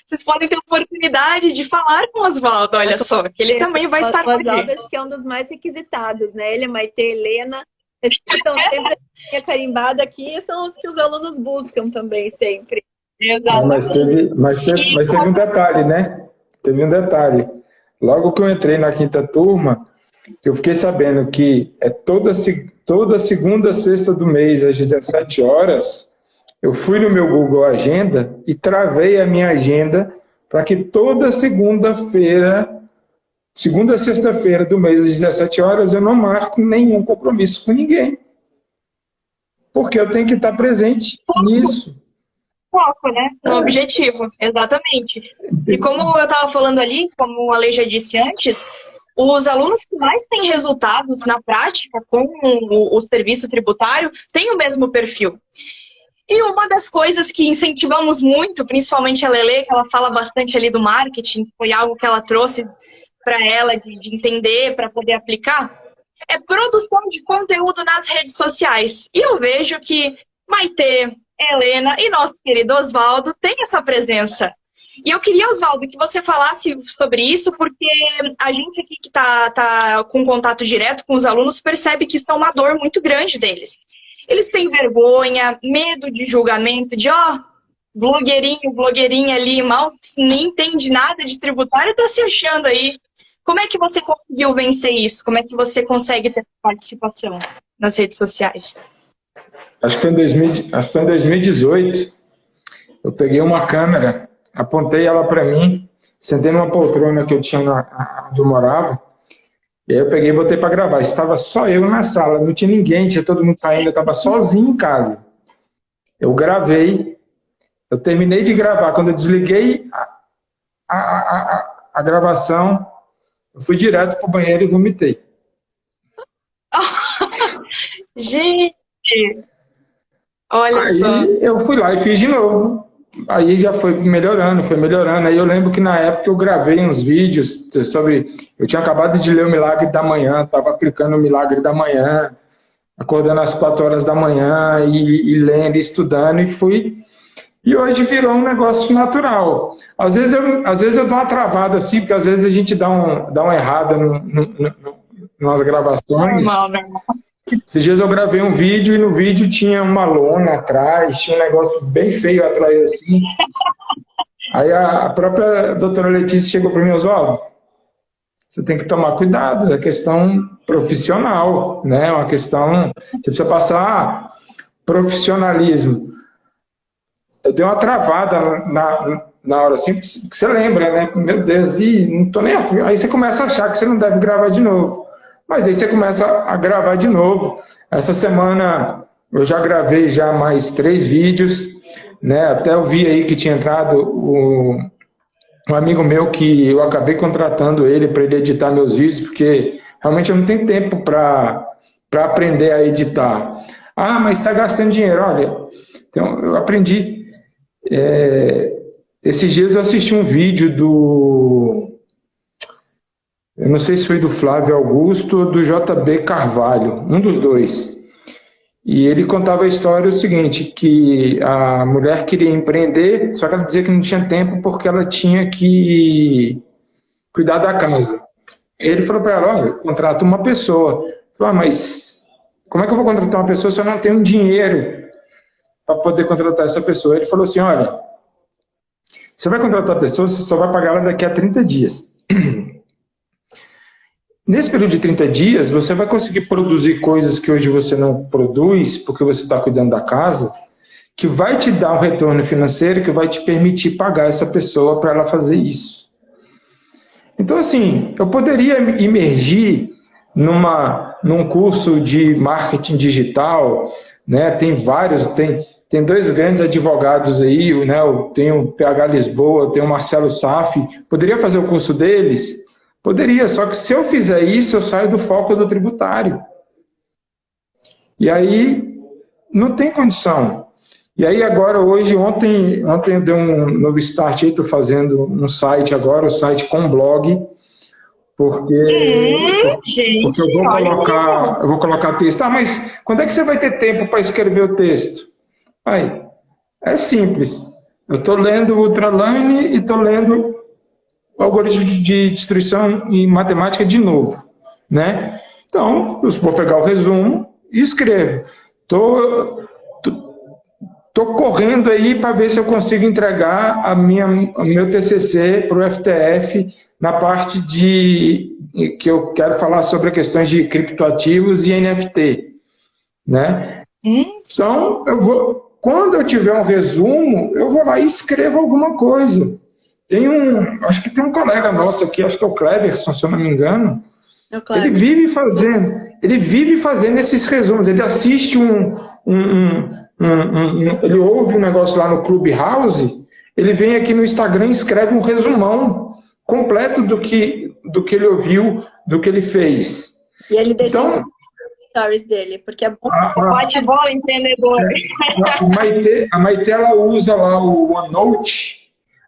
[SPEAKER 3] Vocês podem ter oportunidade de falar com o Oswaldo, olha só, que ele também vai estar
[SPEAKER 1] com o Oswaldo, acho que é um dos mais requisitados, né? Ele, Maite, Helena, esses que estão sempre carimbada aqui, são os que os alunos buscam também, sempre.
[SPEAKER 3] Exatamente.
[SPEAKER 4] Mas teve um detalhe, né? Teve um detalhe. Logo que eu entrei na 5ª turma, eu fiquei sabendo que toda segunda, sexta do mês, às 17 horas, eu fui no meu Google Agenda e travei a minha agenda para que toda segunda-feira, segunda a sexta-feira do mês, às 17 horas, eu não marco nenhum compromisso com ninguém. Porque eu tenho que estar presente nisso.
[SPEAKER 3] Foco, né? No objetivo, exatamente. E como eu estava falando ali, como a lei já disse antes, os alunos que mais têm resultados na prática com o serviço tributário têm o mesmo perfil. E uma das coisas que incentivamos muito, principalmente a Lelê, que ela fala bastante ali do marketing, foi algo que ela trouxe para ela de entender, para poder aplicar, é produção de conteúdo nas redes sociais. E eu vejo que Maite, Helena e nosso querido Oswaldo têm essa presença. E eu queria, Oswaldo, que você falasse sobre isso, porque a gente aqui que está com contato direto com os alunos percebe que isso é uma dor muito grande deles. Eles têm vergonha, medo de julgamento, de blogueirinho, blogueirinha ali, mal nem entende nada de tributário, está se achando aí. Como é que você conseguiu vencer isso? Como é que você consegue ter participação nas redes sociais?
[SPEAKER 4] Acho que foi em 2018, eu peguei uma câmera, apontei ela para mim, sentei numa poltrona que eu tinha onde eu morava, e aí eu peguei e botei para gravar. Estava só eu na sala, não tinha ninguém, tinha todo mundo saindo, eu estava sozinho em casa. Eu gravei Eu terminei de gravar. Quando eu desliguei a gravação, eu fui direto pro banheiro e vomitei.
[SPEAKER 3] Gente, olha
[SPEAKER 4] Aí
[SPEAKER 3] só.
[SPEAKER 4] eu fui lá e fiz de novo. Aí já foi melhorando. Aí eu lembro que na época eu gravei uns vídeos sobre... Eu tinha acabado de ler o Milagre da Manhã, estava aplicando o Milagre da Manhã, acordando às 4 horas da manhã e lendo, estudando, e fui... E hoje virou um negócio natural. Às vezes eu dou uma travada assim, porque às vezes a gente dá uma errada nas gravações.
[SPEAKER 3] Normal.
[SPEAKER 4] Esses dias eu gravei um vídeo e no vídeo tinha uma lona atrás, tinha um negócio bem feio atrás assim. Aí a própria doutora Letícia chegou para mim: Oswaldo, você tem que tomar cuidado, é questão profissional, né? É uma questão, você precisa passar profissionalismo. Eu dei uma travada na hora assim, que você lembra, né? Meu Deus, não tô nem afim. Aí você começa a achar que você não deve gravar de novo. Mas aí você começa a gravar de novo. Essa semana eu já gravei mais 3 vídeos, né? Até eu vi aí que tinha entrado um amigo meu que eu acabei contratando ele para ele editar meus vídeos, porque realmente eu não tenho tempo para aprender a editar. Ah, mas está gastando dinheiro. Olha, então eu aprendi. Esses dias eu assisti um vídeo eu não sei se foi do Flávio Augusto ou do JB Carvalho, um dos dois. E ele contava a história o seguinte, que a mulher queria empreender, só que ela dizia que não tinha tempo porque ela tinha que cuidar da casa. Ele falou para ela: olha, contrata uma pessoa. Falou: mas como é que eu vou contratar uma pessoa se eu não tenho dinheiro para poder contratar essa pessoa? Ele falou assim: olha, você vai contratar a pessoa, você só vai pagar ela daqui a 30 dias. Nesse período de 30 dias, você vai conseguir produzir coisas que hoje você não produz, porque você está cuidando da casa, que vai te dar um retorno financeiro, que vai te permitir pagar essa pessoa para ela fazer isso. Então, assim, eu poderia imergir num curso de marketing digital, né? Tem vários, tem 2 grandes advogados aí, né? Tem o PH Lisboa, tem o Marcelo Saffi. Poderia fazer o curso deles? Poderia, só que se eu fizer isso, eu saio do foco do tributário. E aí, não tem condição. E aí agora, ontem eu dei um novo start aí, estou fazendo um site agora, o site com blog, porque eu vou colocar texto. Ah, mas quando é que você vai ter tempo para escrever o texto? Aí, é simples. Eu estou lendo o Ultraline e estou lendo o algoritmo de distribuição em matemática de novo, né? Então, eu vou pegar o resumo e escrevo. Tô correndo aí para ver se eu consigo entregar o meu TCC para o FTF na parte que eu quero falar sobre questões de criptoativos e NFT, né? Então, quando eu tiver um resumo, eu vou lá e escrevo alguma coisa. Acho que tem um colega nosso aqui, acho que é o Cleverson, se eu não me engano. Ele vive fazendo esses resumos. Ele assiste ele ouve um negócio lá no Clubhouse, ele vem aqui no Instagram e escreve um resumão completo do que ele ouviu, do que ele fez.
[SPEAKER 1] E ele deixa stories dele, porque é bom.
[SPEAKER 3] Bate-bola empreendedor.
[SPEAKER 4] A Maite, ela usa lá o OneNote.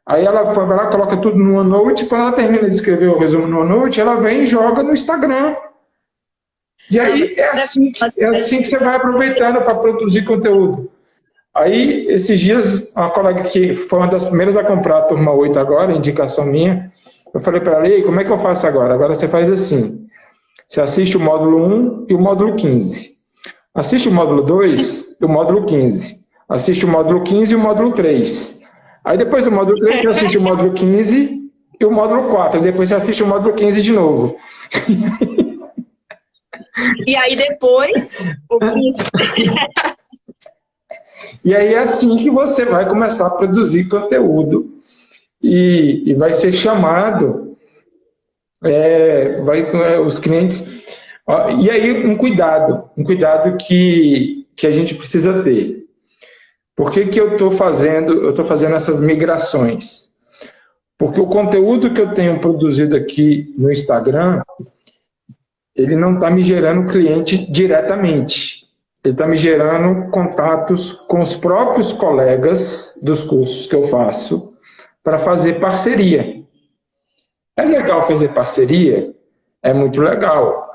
[SPEAKER 4] Aí ela vai lá, coloca tudo no OneNote, quando ela termina de escrever o resumo no OneNote, ela vem e joga no Instagram. E aí é assim que você vai aproveitando para produzir conteúdo. Aí, esses dias, uma colega que foi uma das primeiras a comprar a turma 8 agora, indicação minha, eu falei para ela: ei, como é que eu faço agora? Agora você faz assim, você assiste o módulo 1 e o módulo 15. Assiste o módulo 2 e o módulo 15. Assiste o módulo 15 e o módulo 3. Aí depois do módulo 3, você assiste o módulo 15 e o módulo 4. E depois você assiste o módulo 15 de novo.
[SPEAKER 3] E aí depois, o 15.
[SPEAKER 4] E aí é assim que você vai começar a produzir conteúdo e vai ser chamado, os clientes... E aí um cuidado que a gente precisa ter. Por que que eu estou fazendo essas migrações? Porque o conteúdo que eu tenho produzido aqui no Instagram, ele não está me gerando cliente diretamente. Ele está me gerando contatos com os próprios colegas dos cursos que eu faço para fazer parceria. É legal fazer parceria? É muito legal.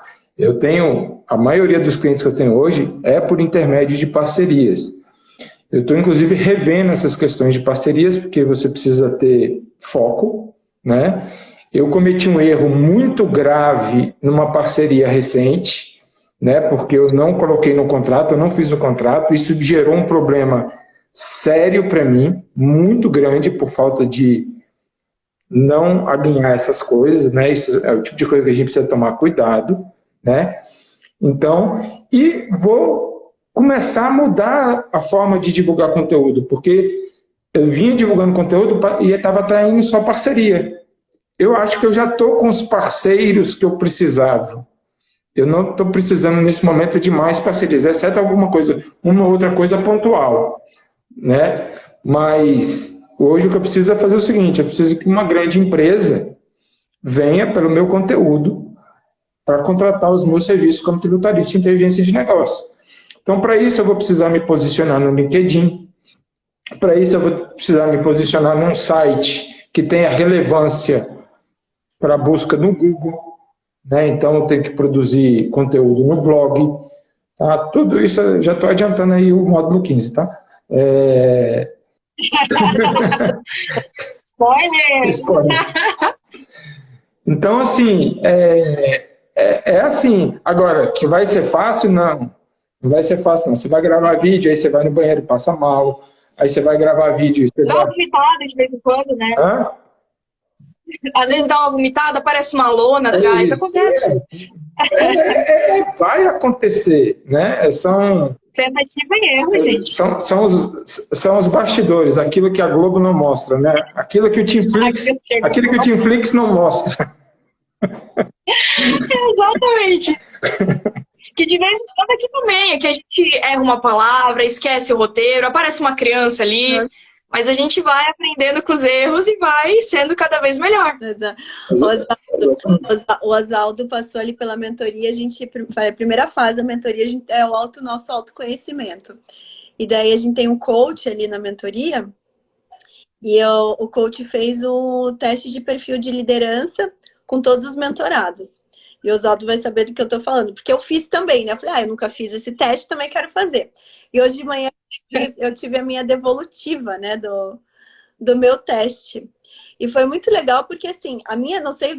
[SPEAKER 4] A maioria dos clientes que eu tenho hoje é por intermédio de parcerias. Eu estou, inclusive, revendo essas questões de parcerias, porque você precisa ter foco, né? Eu cometi um erro muito grave numa parceria recente, né? Porque eu não coloquei no contrato, eu não fiz o contrato, isso gerou um problema sério para mim, muito grande, por falta de não alinhar essas coisas, né? Isso é o tipo de coisa que a gente precisa tomar cuidado, né? Então, e vou começar a mudar a forma de divulgar conteúdo, porque eu vinha divulgando conteúdo e estava atraindo só parceria. Eu acho que eu já estou com os parceiros que eu precisava. Eu não estou precisando, nesse momento, de mais parcerias, exceto alguma coisa, uma ou outra coisa pontual, né? Mas hoje o que eu preciso é fazer o seguinte, eu preciso que uma grande empresa venha pelo meu conteúdo para contratar os meus serviços como tributarista de inteligência de negócio. Então, para isso, eu vou precisar me posicionar no LinkedIn, para isso eu vou precisar me posicionar num site que tenha relevância para a busca no Google, né? Então eu tenho que produzir conteúdo no blog, tá? Tudo isso eu já estou adiantando aí o módulo 15, tá?
[SPEAKER 3] Spoiler!
[SPEAKER 4] Então, assim, é assim. Agora, que vai ser fácil? Não. Não vai ser fácil, não. Você vai gravar vídeo, aí você vai no banheiro e passa mal, aí você vai gravar vídeo...
[SPEAKER 3] Dá uma vomitada de vez em quando, né?
[SPEAKER 4] Hã?
[SPEAKER 3] Às vezes dá uma vomitada, parece uma lona atrás, acontece.
[SPEAKER 4] Vai acontecer, né?
[SPEAKER 3] Tentativa e erro, gente.
[SPEAKER 4] São os bastidores, aquilo que a Globo não mostra, né? Aquilo que o Teamflix não mostra.
[SPEAKER 3] Exatamente. Que de vez em quando aqui também, é que a gente erra uma palavra, esquece o roteiro, aparece uma criança ali, mas a gente vai aprendendo com os erros e vai sendo cada vez melhor.
[SPEAKER 1] O Oswaldo passou ali pela mentoria, a primeira fase da mentoria é nosso autoconhecimento. E daí a gente tem um coach ali na mentoria, e o coach fez o teste de perfil de liderança com todos os mentorados. E o Oswaldo vai saber do que eu tô falando, porque eu fiz também, né? Eu falei, eu nunca fiz esse teste, também quero fazer. E hoje de manhã eu tive a minha devolutiva, né, do meu teste. E foi muito legal, porque assim, a minha, eu não sei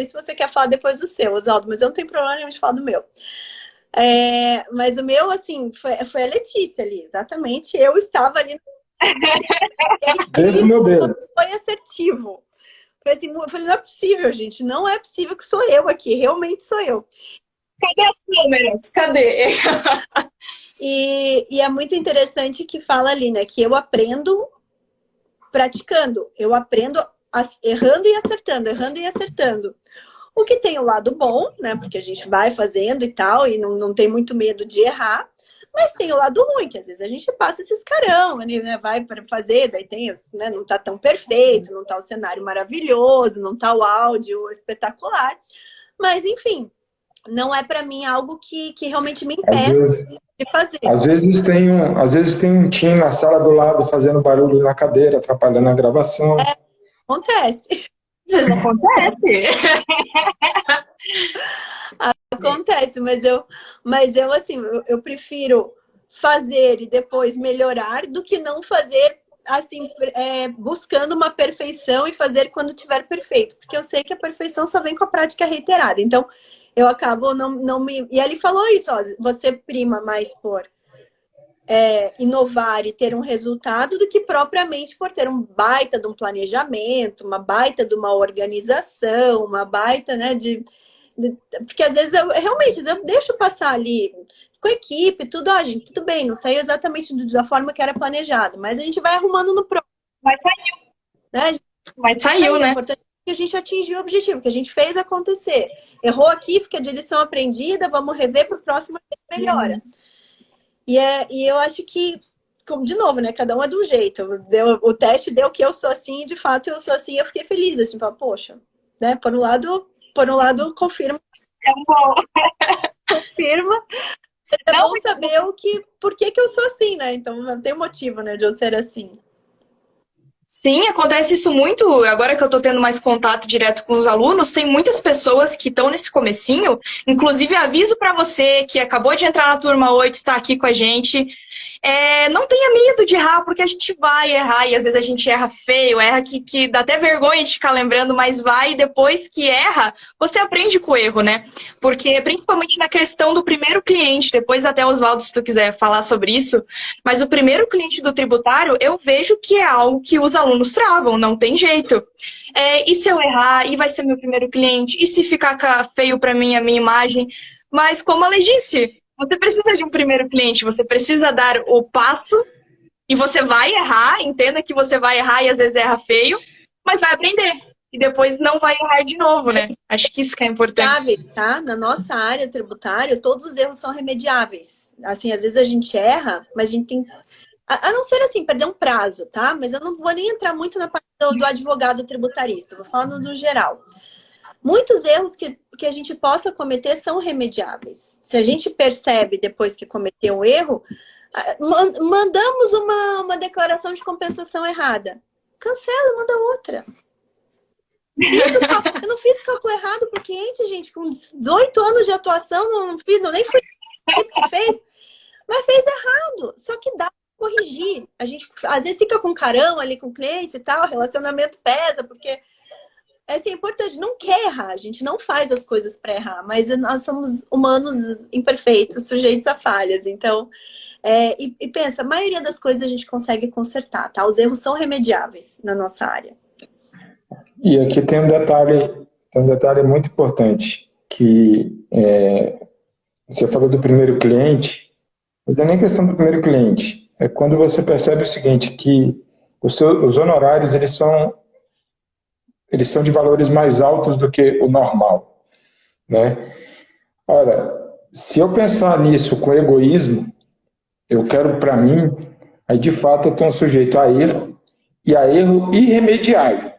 [SPEAKER 1] se você quer falar depois do seu, Oswaldo, mas eu não tenho problema nenhum de falar do meu. Mas o meu, assim, foi a Letícia ali, exatamente. Eu estava ali.
[SPEAKER 4] Esse meu dedo.
[SPEAKER 1] Foi assertivo. Foi assim, eu falei, não é possível, gente. Não é possível que sou eu aqui. Realmente sou eu.
[SPEAKER 3] Cadê as câmeras? Cadê?
[SPEAKER 1] E é muito interessante que fala ali, né? Que eu aprendo praticando. Eu aprendo errando e acertando, errando e acertando. O que tem o lado bom, né? Porque a gente vai fazendo e tal, e não tem muito medo de errar. Mas tem o lado ruim, que às vezes a gente passa esses carão, né? Vai para fazer, daí tem, né? Não tá tão perfeito, não tá o cenário maravilhoso, não tá o áudio espetacular. Mas, enfim, não é para mim algo que realmente me impeça de fazer.
[SPEAKER 4] Às vezes tem um time na sala do lado fazendo barulho na cadeira, atrapalhando a gravação.
[SPEAKER 1] Acontece.
[SPEAKER 3] Às vezes acontece.
[SPEAKER 1] Acontece, mas eu assim, eu prefiro fazer e depois melhorar do que não fazer assim, buscando uma perfeição e fazer quando tiver perfeito, porque eu sei que a perfeição só vem com a prática reiterada. Então, eu acabo não me... E ele falou isso, ó, você prima mais por inovar e ter um resultado do que propriamente por ter um baita de um planejamento, uma baita de uma organização, uma baita, né, porque às vezes eu deixo passar ali com a equipe, tudo, gente, tudo bem, não saiu exatamente da forma que era planejado, mas a gente vai arrumando no próximo.
[SPEAKER 3] Mas saiu.
[SPEAKER 1] Né?
[SPEAKER 3] Mas saiu, né?
[SPEAKER 1] É importante que a gente atingiu o objetivo, que a gente fez acontecer. Errou aqui, fica de lição aprendida, vamos rever para o próximo, melhora. E eu acho que de novo, né? Cada um é de um jeito. O teste deu que eu sou assim, e de fato eu sou assim, eu fiquei feliz, assim, poxa, né? Por um lado, confirma.
[SPEAKER 3] É bom.
[SPEAKER 1] Confirma. É bom saber por que eu sou assim, né? Então não tem motivo, né, de eu ser assim.
[SPEAKER 3] Sim, acontece isso muito. Agora que eu tô tendo mais contato direto com os alunos, tem muitas pessoas que estão nesse comecinho. Inclusive, aviso para você que acabou de entrar na turma 8, está aqui com a gente. Não tenha medo de errar, porque a gente vai errar, e às vezes a gente erra feio, erra que dá até vergonha de ficar lembrando, mas vai, e depois que erra, você aprende com o erro, né? Porque, principalmente na questão do primeiro cliente, depois até, Oswaldo, se tu quiser falar sobre isso, mas o primeiro cliente do tributário, eu vejo que é algo que os alunos travam, não tem jeito. E se eu errar, e vai ser meu primeiro cliente, e se ficar feio para mim a minha imagem? Mas, como a Lei disse, você precisa de um primeiro cliente, você precisa dar o passo e você vai errar, entenda que você vai errar e às vezes erra feio, mas vai aprender. E depois não vai errar de novo, né? Acho que isso que é importante.
[SPEAKER 1] Sabe, tá? Na nossa área tributária, todos os erros são remediáveis. Assim, às vezes a gente erra, mas a gente tem... A não ser assim, perder um prazo, tá? Mas eu não vou nem entrar muito na parte do advogado tributarista, vou falar no geral. Muitos erros que a gente possa cometer são remediáveis. Se a gente percebe depois que cometeu um erro, mandamos uma declaração de compensação errada. Cancela, manda outra. Eu não fiz cálculo errado para o cliente, gente, com 18 anos de atuação, nem fui que fez, mas fez errado. Só que dá para corrigir. A gente às vezes fica com carão ali com o cliente e tal, relacionamento pesa, porque é importante, não quer errar, a gente não faz as coisas para errar, mas nós somos humanos imperfeitos, sujeitos a falhas, então, e pensa, a maioria das coisas a gente consegue consertar, tá? Os erros são remediáveis na nossa área.
[SPEAKER 4] E aqui tem um detalhe muito importante, que você falou do primeiro cliente, mas não é nem questão do primeiro cliente, é quando você percebe o seguinte, que os honorários, eles são de valores mais altos do que o normal, né? Ora, se eu pensar nisso com egoísmo, eu quero para mim, aí de fato eu estou sujeito a erro, e a erro irremediável.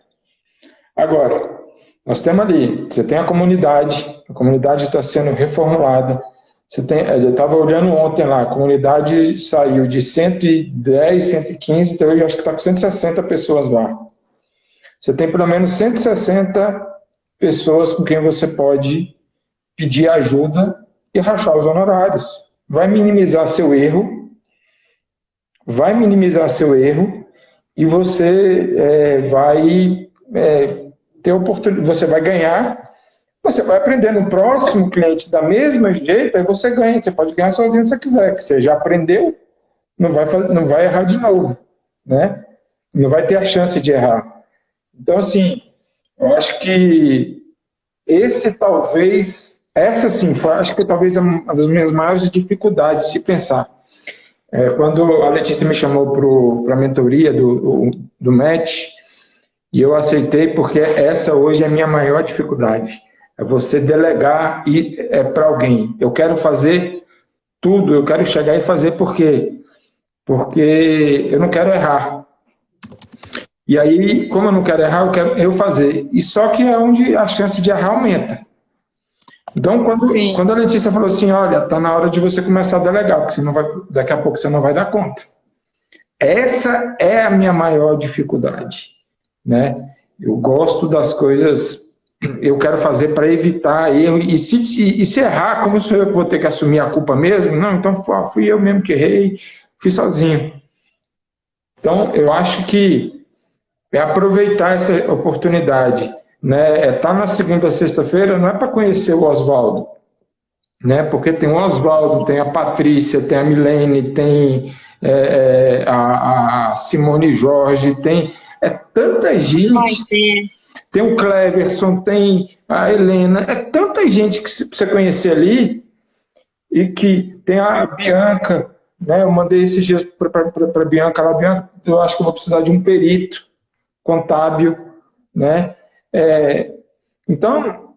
[SPEAKER 4] Agora, nós temos ali, você tem a comunidade está sendo reformulada, eu estava olhando ontem lá, a comunidade saiu de 110, 115, então hoje acho que está com 160 pessoas lá. Você tem pelo menos 160 pessoas com quem você pode pedir ajuda e rachar os honorários. Vai minimizar seu erro e você vai ter oportunidade, você vai ganhar, você vai aprender no próximo cliente da mesma jeito, aí você ganha, você pode ganhar sozinho se você quiser, que você já aprendeu, não vai errar de novo, né? Não vai ter a chance de errar. Então, assim, eu acho que acho que talvez é uma das minhas maiores dificuldades de pensar. Quando a Letícia me chamou para a mentoria do MET, e eu aceitei porque essa hoje é a minha maior dificuldade. É você delegar para alguém. Eu quero fazer tudo, eu quero chegar e fazer por quê? Porque eu não quero errar. E aí, como eu não quero errar, eu quero eu fazer. E só que é onde a chance de errar aumenta. Então, quando a Letícia falou assim, olha, está na hora de você começar a delegar, porque daqui a pouco você não vai dar conta. Essa é a minha maior dificuldade, né? Eu gosto das coisas, eu quero fazer para evitar erro, e se errar, como sou eu que vou ter que assumir a culpa mesmo? Não, então fui eu mesmo que errei, fiz sozinho. Então, eu acho que aproveitar essa oportunidade, né? Tá na segunda, sexta-feira, não é para conhecer o Oswaldo, né? Porque tem o Oswaldo, tem a Patrícia, tem a Milene, tem a Simone Jorge, tem tanta gente, tem o Cleverson, tem a Helena, tanta gente que você conhecer ali, e que tem a Bianca, né? Eu mandei esses dias para a Bianca, lá, Bianca, eu acho que eu vou precisar de um perito contábil, né? Então,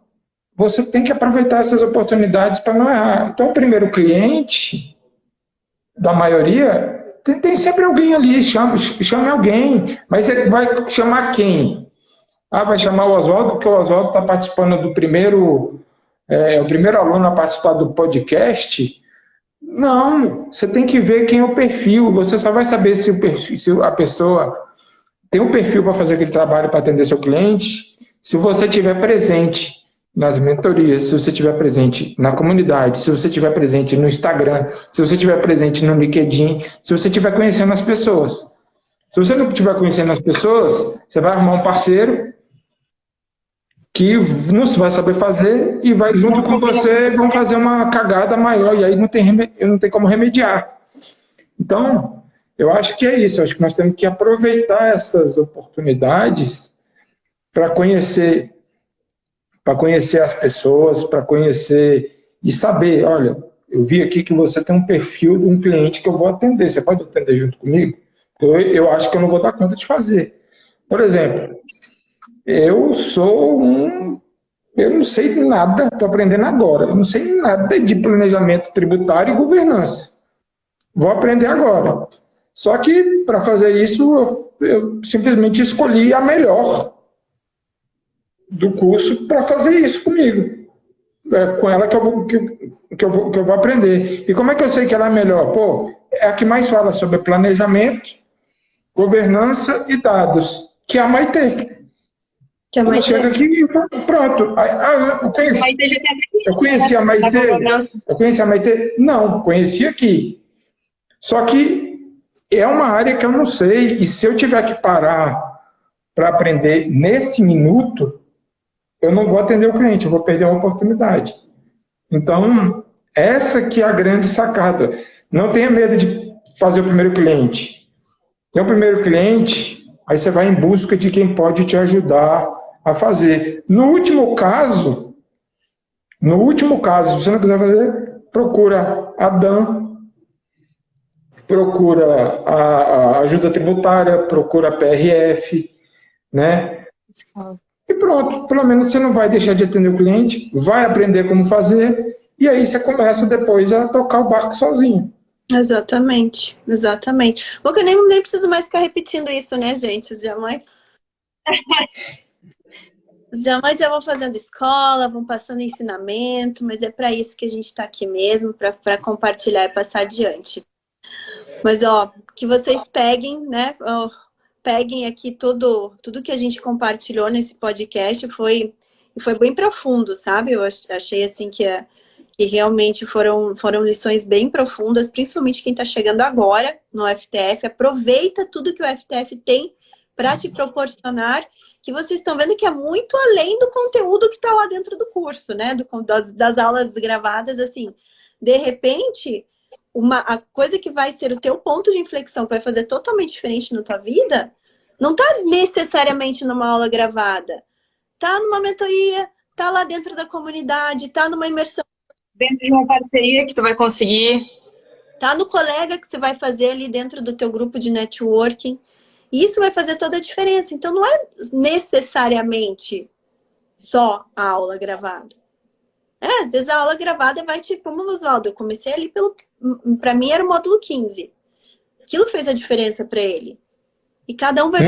[SPEAKER 4] você tem que aproveitar essas oportunidades para não errar. Então, o primeiro cliente, da maioria, tem sempre alguém ali, chame alguém. Mas você vai chamar quem? Vai chamar o Oswaldo, porque o Oswaldo está participando do primeiro... o primeiro aluno a participar do podcast. Não, você tem que ver quem é o perfil. Você só vai saber se a pessoa tem um perfil para fazer aquele trabalho para atender seu cliente se você estiver presente nas mentorias, se você estiver presente na comunidade, se você estiver presente no Instagram, se você estiver presente no LinkedIn, se você estiver conhecendo as pessoas. Se você não estiver conhecendo as pessoas, você vai arrumar um parceiro que não vai saber fazer e vai junto com você, vão fazer uma cagada maior, e aí não tem como remediar. Então, eu acho que é isso, eu acho que nós temos que aproveitar essas oportunidades para conhecer as pessoas, para conhecer e saber, olha, eu vi aqui que você tem um perfil de um cliente que eu vou atender, você pode atender junto comigo? Eu acho que eu não vou dar conta de fazer. Por exemplo, eu não sei nada, estou aprendendo agora, eu não sei nada de planejamento tributário e governança. Vou aprender agora. Só que, para fazer isso, eu simplesmente escolhi a melhor do curso para fazer isso comigo. É com ela que eu vou aprender. E como é que eu sei que ela é melhor? É a que mais fala sobre planejamento, governança e dados, que é a Maitê. Ela chega aqui e pronto. Eu conheci a Maitê? Não, conheci aqui. Só que é uma área que eu não sei, e se eu tiver que parar para aprender nesse minuto, eu não vou atender o cliente, eu vou perder a oportunidade. Então, essa que é a grande sacada. Não tenha medo de fazer o primeiro cliente. Tem o primeiro cliente, aí você vai em busca de quem pode te ajudar a fazer. No último caso, se você não quiser fazer, procura a Dan, procura a ajuda tributária, procura a PRF, né? E pronto, pelo menos você não vai deixar de atender o cliente, vai aprender como fazer, e aí você começa depois a tocar o barco sozinho.
[SPEAKER 1] Exatamente. Porque eu nem preciso mais ficar repetindo isso, né, gente? Jamais já vão fazendo escola, vão passando ensinamento, mas é para isso que a gente está aqui mesmo, para compartilhar e passar adiante. Mas, que vocês peguem, né? Peguem aqui tudo que a gente compartilhou nesse podcast, foi bem profundo, sabe? Eu achei, assim, que realmente foram lições bem profundas, principalmente quem está chegando agora no FTF. Aproveita tudo que o FTF tem para te proporcionar, que vocês estão vendo que é muito além do conteúdo que está lá dentro do curso, né? Das aulas gravadas, assim. De repente, a coisa que vai ser o teu ponto de inflexão, que vai fazer totalmente diferente na tua vida, não está necessariamente numa aula gravada. Está numa mentoria, está lá dentro da comunidade, está numa imersão.
[SPEAKER 3] Dentro de uma parceria que tu vai conseguir.
[SPEAKER 1] Está no colega que você vai fazer ali dentro do teu grupo de networking. E isso vai fazer toda a diferença. Então, não é necessariamente só a aula gravada. Às vezes a aula gravada vai como o Oswaldo. Eu comecei ali para mim era o módulo 15. Aquilo fez a diferença para ele. E cada um vai...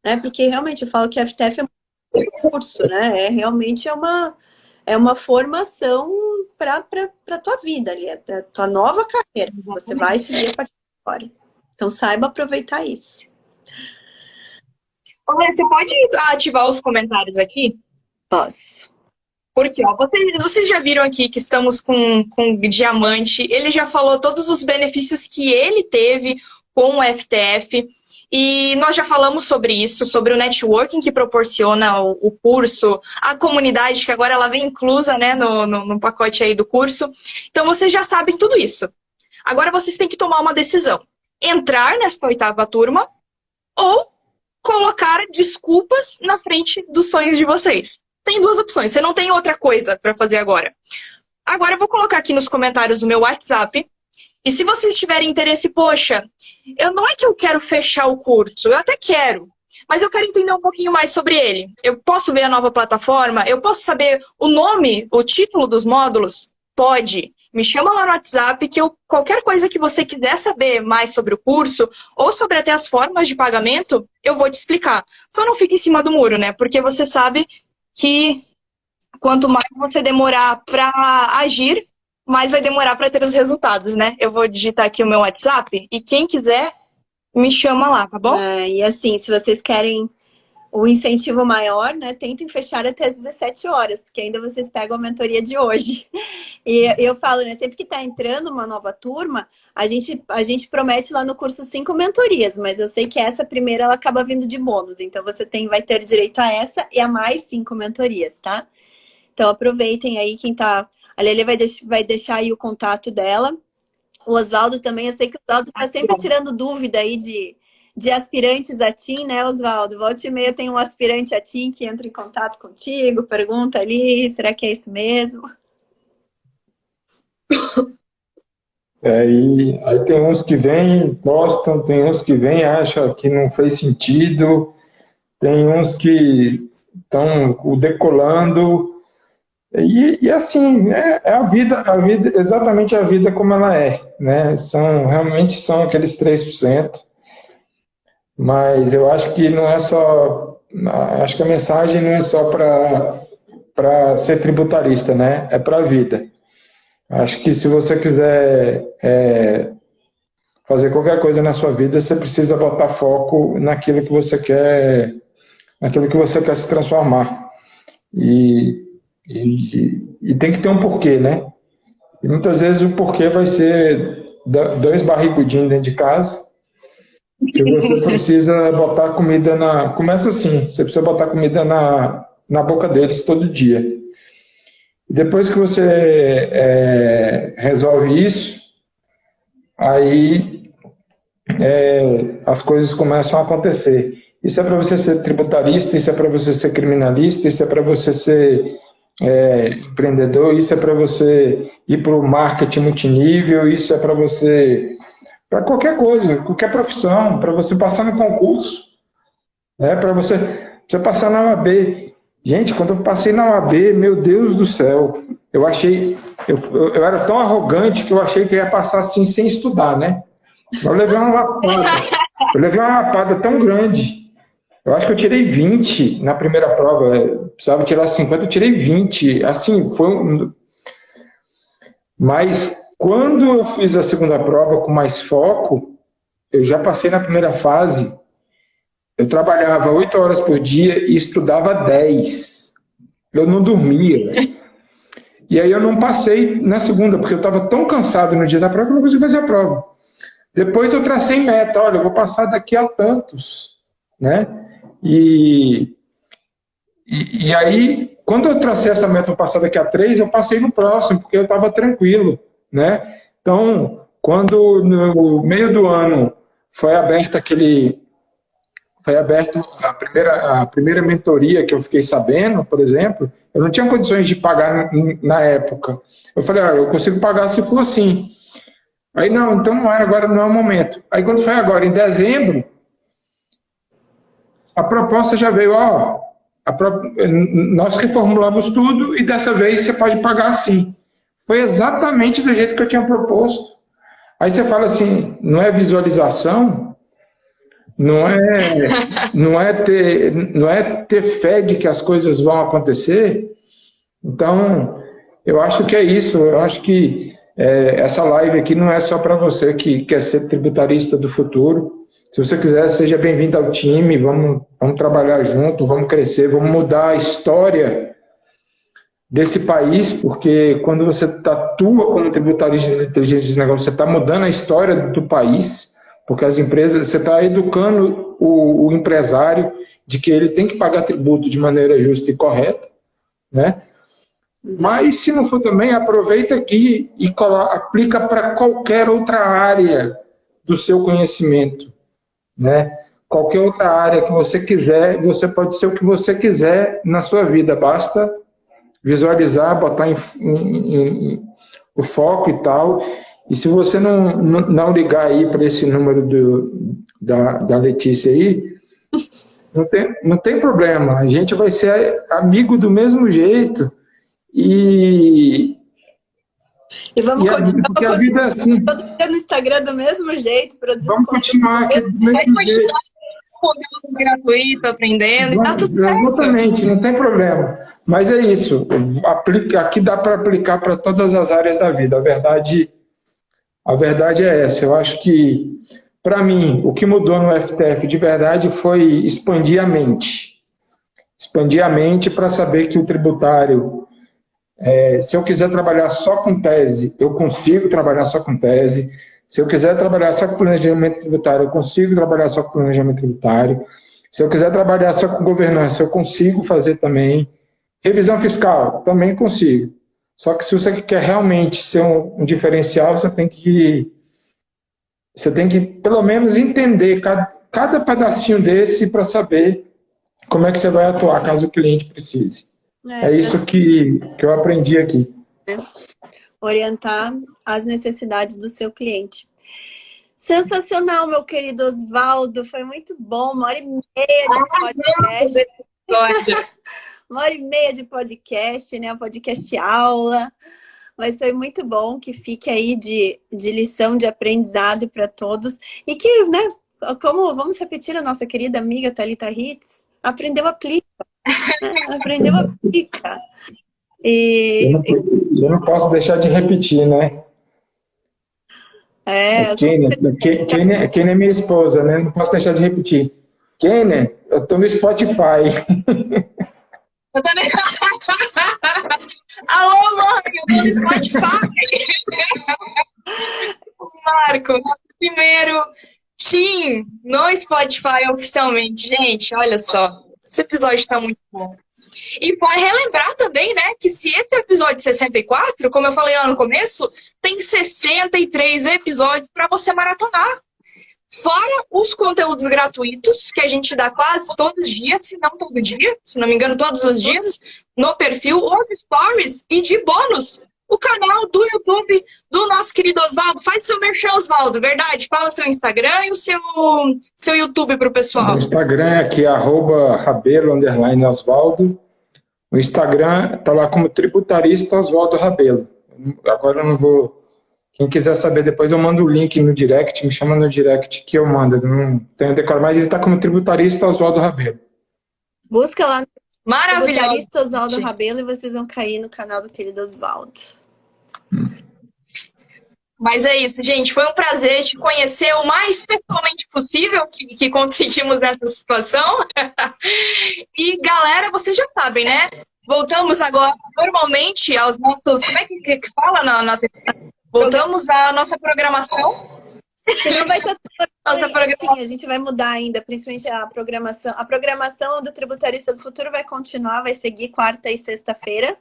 [SPEAKER 1] né? Porque realmente eu falo que a FTF é um curso, né? Realmente é uma formação para a tua vida ali, a tua nova carreira. Você vai seguir a partir de agora. Então, saiba aproveitar isso.
[SPEAKER 3] Você pode ativar os comentários aqui?
[SPEAKER 1] Posso.
[SPEAKER 3] Porque, vocês já viram aqui que estamos com Diamante. Ele já falou todos os benefícios que ele teve com o FTF. E nós já falamos sobre isso, sobre o networking que proporciona o curso, a comunidade, que agora ela vem inclusa, né, no pacote aí do curso. Então, vocês já sabem tudo isso. Agora, vocês têm que tomar uma decisão. Entrar nesta 8ª turma ou colocar desculpas na frente dos sonhos de vocês. Tem 2 opções, você não tem outra coisa para fazer agora. Agora eu vou colocar aqui nos comentários o meu WhatsApp. E se vocês tiverem interesse, poxa, não é que eu quero fechar o curso, eu até quero, mas eu quero entender um pouquinho mais sobre ele. Eu posso ver a nova plataforma, eu posso saber o nome, o título dos módulos. Pode. Me chama lá no WhatsApp que qualquer coisa que você quiser saber mais sobre o curso ou sobre até as formas de pagamento, eu vou te explicar. Só não fique em cima do muro, né? Porque você sabe que quanto mais você demorar para agir, mais vai demorar para ter os resultados, né? Eu vou digitar aqui o meu WhatsApp e quem quiser me chama lá, tá bom?
[SPEAKER 1] E assim, se vocês querem o incentivo maior, né, tentem fechar até as 17 horas, porque ainda vocês pegam a mentoria de hoje. E eu falo, né, sempre que tá entrando uma nova turma, a gente promete lá no curso 5 mentorias, mas eu sei que essa primeira, ela acaba vindo de bônus, então você vai ter direito a essa e a mais 5 mentorias, tá? Então aproveitem aí quem tá... A Lelê vai deixar aí o contato dela. O Oswaldo também, eu sei que o Oswaldo tá sempre tirando dúvida aí de aspirantes a TIM, né, Oswaldo? Volta e meia tem um aspirante a TIM que entra em contato contigo, pergunta ali, será que é isso mesmo?
[SPEAKER 4] Aí tem uns que vêm, gostam, tem uns que vêm, acham que não fez sentido, tem uns que estão decolando, e assim, é a vida, exatamente a vida como ela é, né? Realmente são aqueles 3%. Mas eu acho que não é só... Acho que a mensagem não é só para ser tributarista, né? É para a vida. Acho que se você quiser fazer qualquer coisa na sua vida, você precisa botar foco naquilo que você quer se transformar. E tem que ter um porquê, né? E muitas vezes o porquê vai ser 2 barrigudinhos dentro de casa, que você precisa botar comida Começa assim, você precisa botar comida na boca deles todo dia. E depois que você resolve isso, aí as coisas começam a acontecer. Isso é para você ser tributarista, isso é para você ser criminalista, isso é para você ser empreendedor, isso é para você ir para o marketing multinível, isso é para você... Para qualquer coisa, qualquer profissão, para você passar no concurso, né? Para você passar na OAB. Gente, quando eu passei na OAB, meu Deus do céu, eu era tão arrogante que eu achei que eu ia passar assim sem estudar, né? Eu levei uma lapada tão grande. Eu acho que eu tirei 20 na primeira prova, precisava tirar 50, eu tirei 20. Assim, Mas quando eu fiz a segunda prova com mais foco, eu já passei na primeira fase, eu trabalhava 8 horas por dia e estudava 10. Eu não dormia. E aí eu não passei na segunda, porque eu estava tão cansado no dia da prova que eu não consegui fazer a prova. Depois eu tracei meta, olha, eu vou passar daqui a tantos, né? E aí, quando eu tracei essa meta para passar daqui a 3, eu passei no próximo, porque eu estava tranquilo, né? Então, quando no meio do ano foi aberto a primeira mentoria que eu fiquei sabendo, por exemplo, eu não tinha condições de pagar na época. Eu falei, eu consigo pagar se for assim. Aí, não, então agora não é o momento. Aí, quando foi agora, em dezembro, a proposta já veio, nós reformulamos tudo e dessa vez você pode pagar assim. Foi exatamente do jeito que eu tinha proposto. Aí você fala assim, não é visualização, não é ter fé de que as coisas vão acontecer. Então, eu acho que é isso. Eu acho que essa live aqui não é só para você que quer ser tributarista do futuro. Se você quiser, seja bem-vindo ao time, vamos trabalhar junto, vamos crescer, vamos mudar a história desse país, porque quando você atua como tributarista de inteligência de negócio, você está mudando a história do país, porque as empresas, você está educando o empresário de que ele tem que pagar tributo de maneira justa e correta, né? Mas, se não for também, aproveita aqui e aplica para qualquer outra área do seu conhecimento, né? Qualquer outra área que você quiser, você pode ser o que você quiser na sua vida, basta visualizar, botar o foco e tal. E se você não ligar aí para esse número da Letícia aí, não tem problema, a gente vai ser amigo do mesmo jeito. E
[SPEAKER 1] E vamos continuar
[SPEAKER 4] porque a vida é assim.
[SPEAKER 1] todo dia no Instagram do mesmo jeito, produzindo
[SPEAKER 4] Vamos continuar aqui do mesmo jeito.
[SPEAKER 3] Conteúdo gratuito, aprendendo, e tá tudo certo.
[SPEAKER 4] Exatamente, não tem problema. Mas é isso. Aqui dá para aplicar para todas as áreas da vida. A verdade é essa. Eu acho que, para mim, o que mudou no FTF de verdade foi expandir a mente. Expandir a mente para saber que o tributário, se eu quiser trabalhar só com tese, eu consigo trabalhar só com tese. Se eu quiser trabalhar só com planejamento tributário, eu consigo trabalhar só com planejamento tributário. Se eu quiser trabalhar só com governança, eu consigo fazer também. Revisão fiscal, também consigo. Só que se você quer realmente ser um diferencial, você tem que pelo menos entender cada pedacinho desse para saber como é que você vai atuar caso o cliente precise. É isso que eu aprendi aqui.
[SPEAKER 1] Orientar as necessidades do seu cliente. Sensacional, meu querido Oswaldo. Foi muito bom. 1h30 de podcast. 1h30 de podcast, né? Podcast aula. Mas foi muito bom, que fique aí de lição, de aprendizado para todos. E que, né, vamos repetir a nossa querida amiga Thalita Hitz, aprendeu, aplica. Aprendeu, aplica.
[SPEAKER 4] Eu não posso deixar de repetir, né? Kênia é minha esposa, né? Não posso deixar de repetir. Kênia, eu tô no Spotify.
[SPEAKER 3] Eu também. Alô, mãe, eu tô no Spotify. Marco, primeiro team no Spotify oficialmente. Gente, olha só. Esse episódio tá muito bom. E pode relembrar também, né, que se esse episódio 64, como eu falei lá no começo, tem 63 episódios para você maratonar. Fora os conteúdos gratuitos, que a gente dá quase todos os dias, se não todo dia, se não me engano, todos os dias, no perfil, os stories e de bônus, o canal do YouTube do nosso querido Oswaldo. Faz seu merchan, Oswaldo, verdade? Fala seu Instagram e o seu YouTube para o pessoal.
[SPEAKER 4] O Instagram é aqui, @Rabelo_Oswaldo. O Instagram tá lá como tributarista Oswaldo Rabelo. Agora eu não vou... Quem quiser saber depois, eu mando o link no direct, me chama no direct que eu mando. Eu não tenho decoro, mas ele tá como tributarista Oswaldo Rabelo.
[SPEAKER 1] Busca lá no
[SPEAKER 3] Maravilhoso.
[SPEAKER 1] Tributarista Oswaldo Rabelo e vocês vão cair no canal do querido Oswaldo.
[SPEAKER 3] Mas é isso, gente. Foi um prazer te conhecer o mais pessoalmente possível que conseguimos nessa situação. E, galera, vocês já sabem, né? Voltamos agora, normalmente, aos nossos... Como é que fala na TV? Voltamos à nossa programação.
[SPEAKER 1] Senão vai estar
[SPEAKER 3] Nossa programação.
[SPEAKER 1] Sim, a gente vai mudar ainda, principalmente a programação. A programação do Tributarista do Futuro vai continuar, vai seguir quarta e sexta-feira.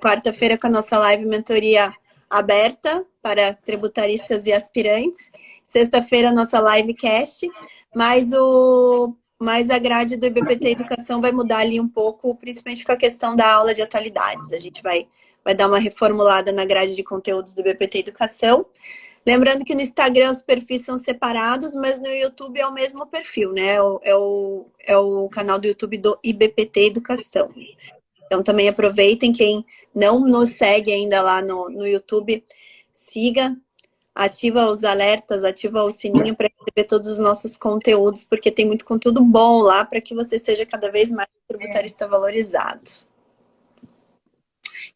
[SPEAKER 1] Quarta-feira com a nossa live mentoria aberta para tributaristas e aspirantes. Sexta-feira, nossa livecast. Mas a grade do IBPT Educação vai mudar ali um pouco, principalmente com a questão da aula de atualidades. A gente vai dar uma reformulada na grade de conteúdos do IBPT Educação. Lembrando que no Instagram os perfis são separados, mas no YouTube é o mesmo perfil, né? É o canal do YouTube do IBPT Educação. Então também aproveitem, quem não nos segue ainda lá no YouTube, siga, ativa os alertas, ativa o sininho para receber todos os nossos conteúdos, porque tem muito conteúdo bom lá para que você seja cada vez mais tributarista valorizado.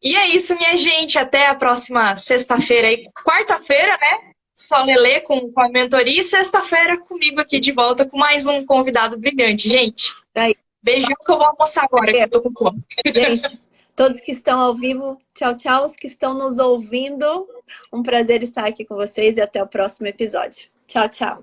[SPEAKER 3] E é isso, minha gente. Até a próxima sexta-feira aí. Quarta-feira, né? Só Lelê com a mentoria. E sexta-feira comigo aqui de volta com mais um convidado brilhante. Gente, beijão que eu vou almoçar agora, que eu tô com fome.
[SPEAKER 1] Gente, todos que estão ao vivo, tchau, tchau. Os que estão nos ouvindo, um prazer estar aqui com vocês e até o próximo episódio. Tchau, tchau.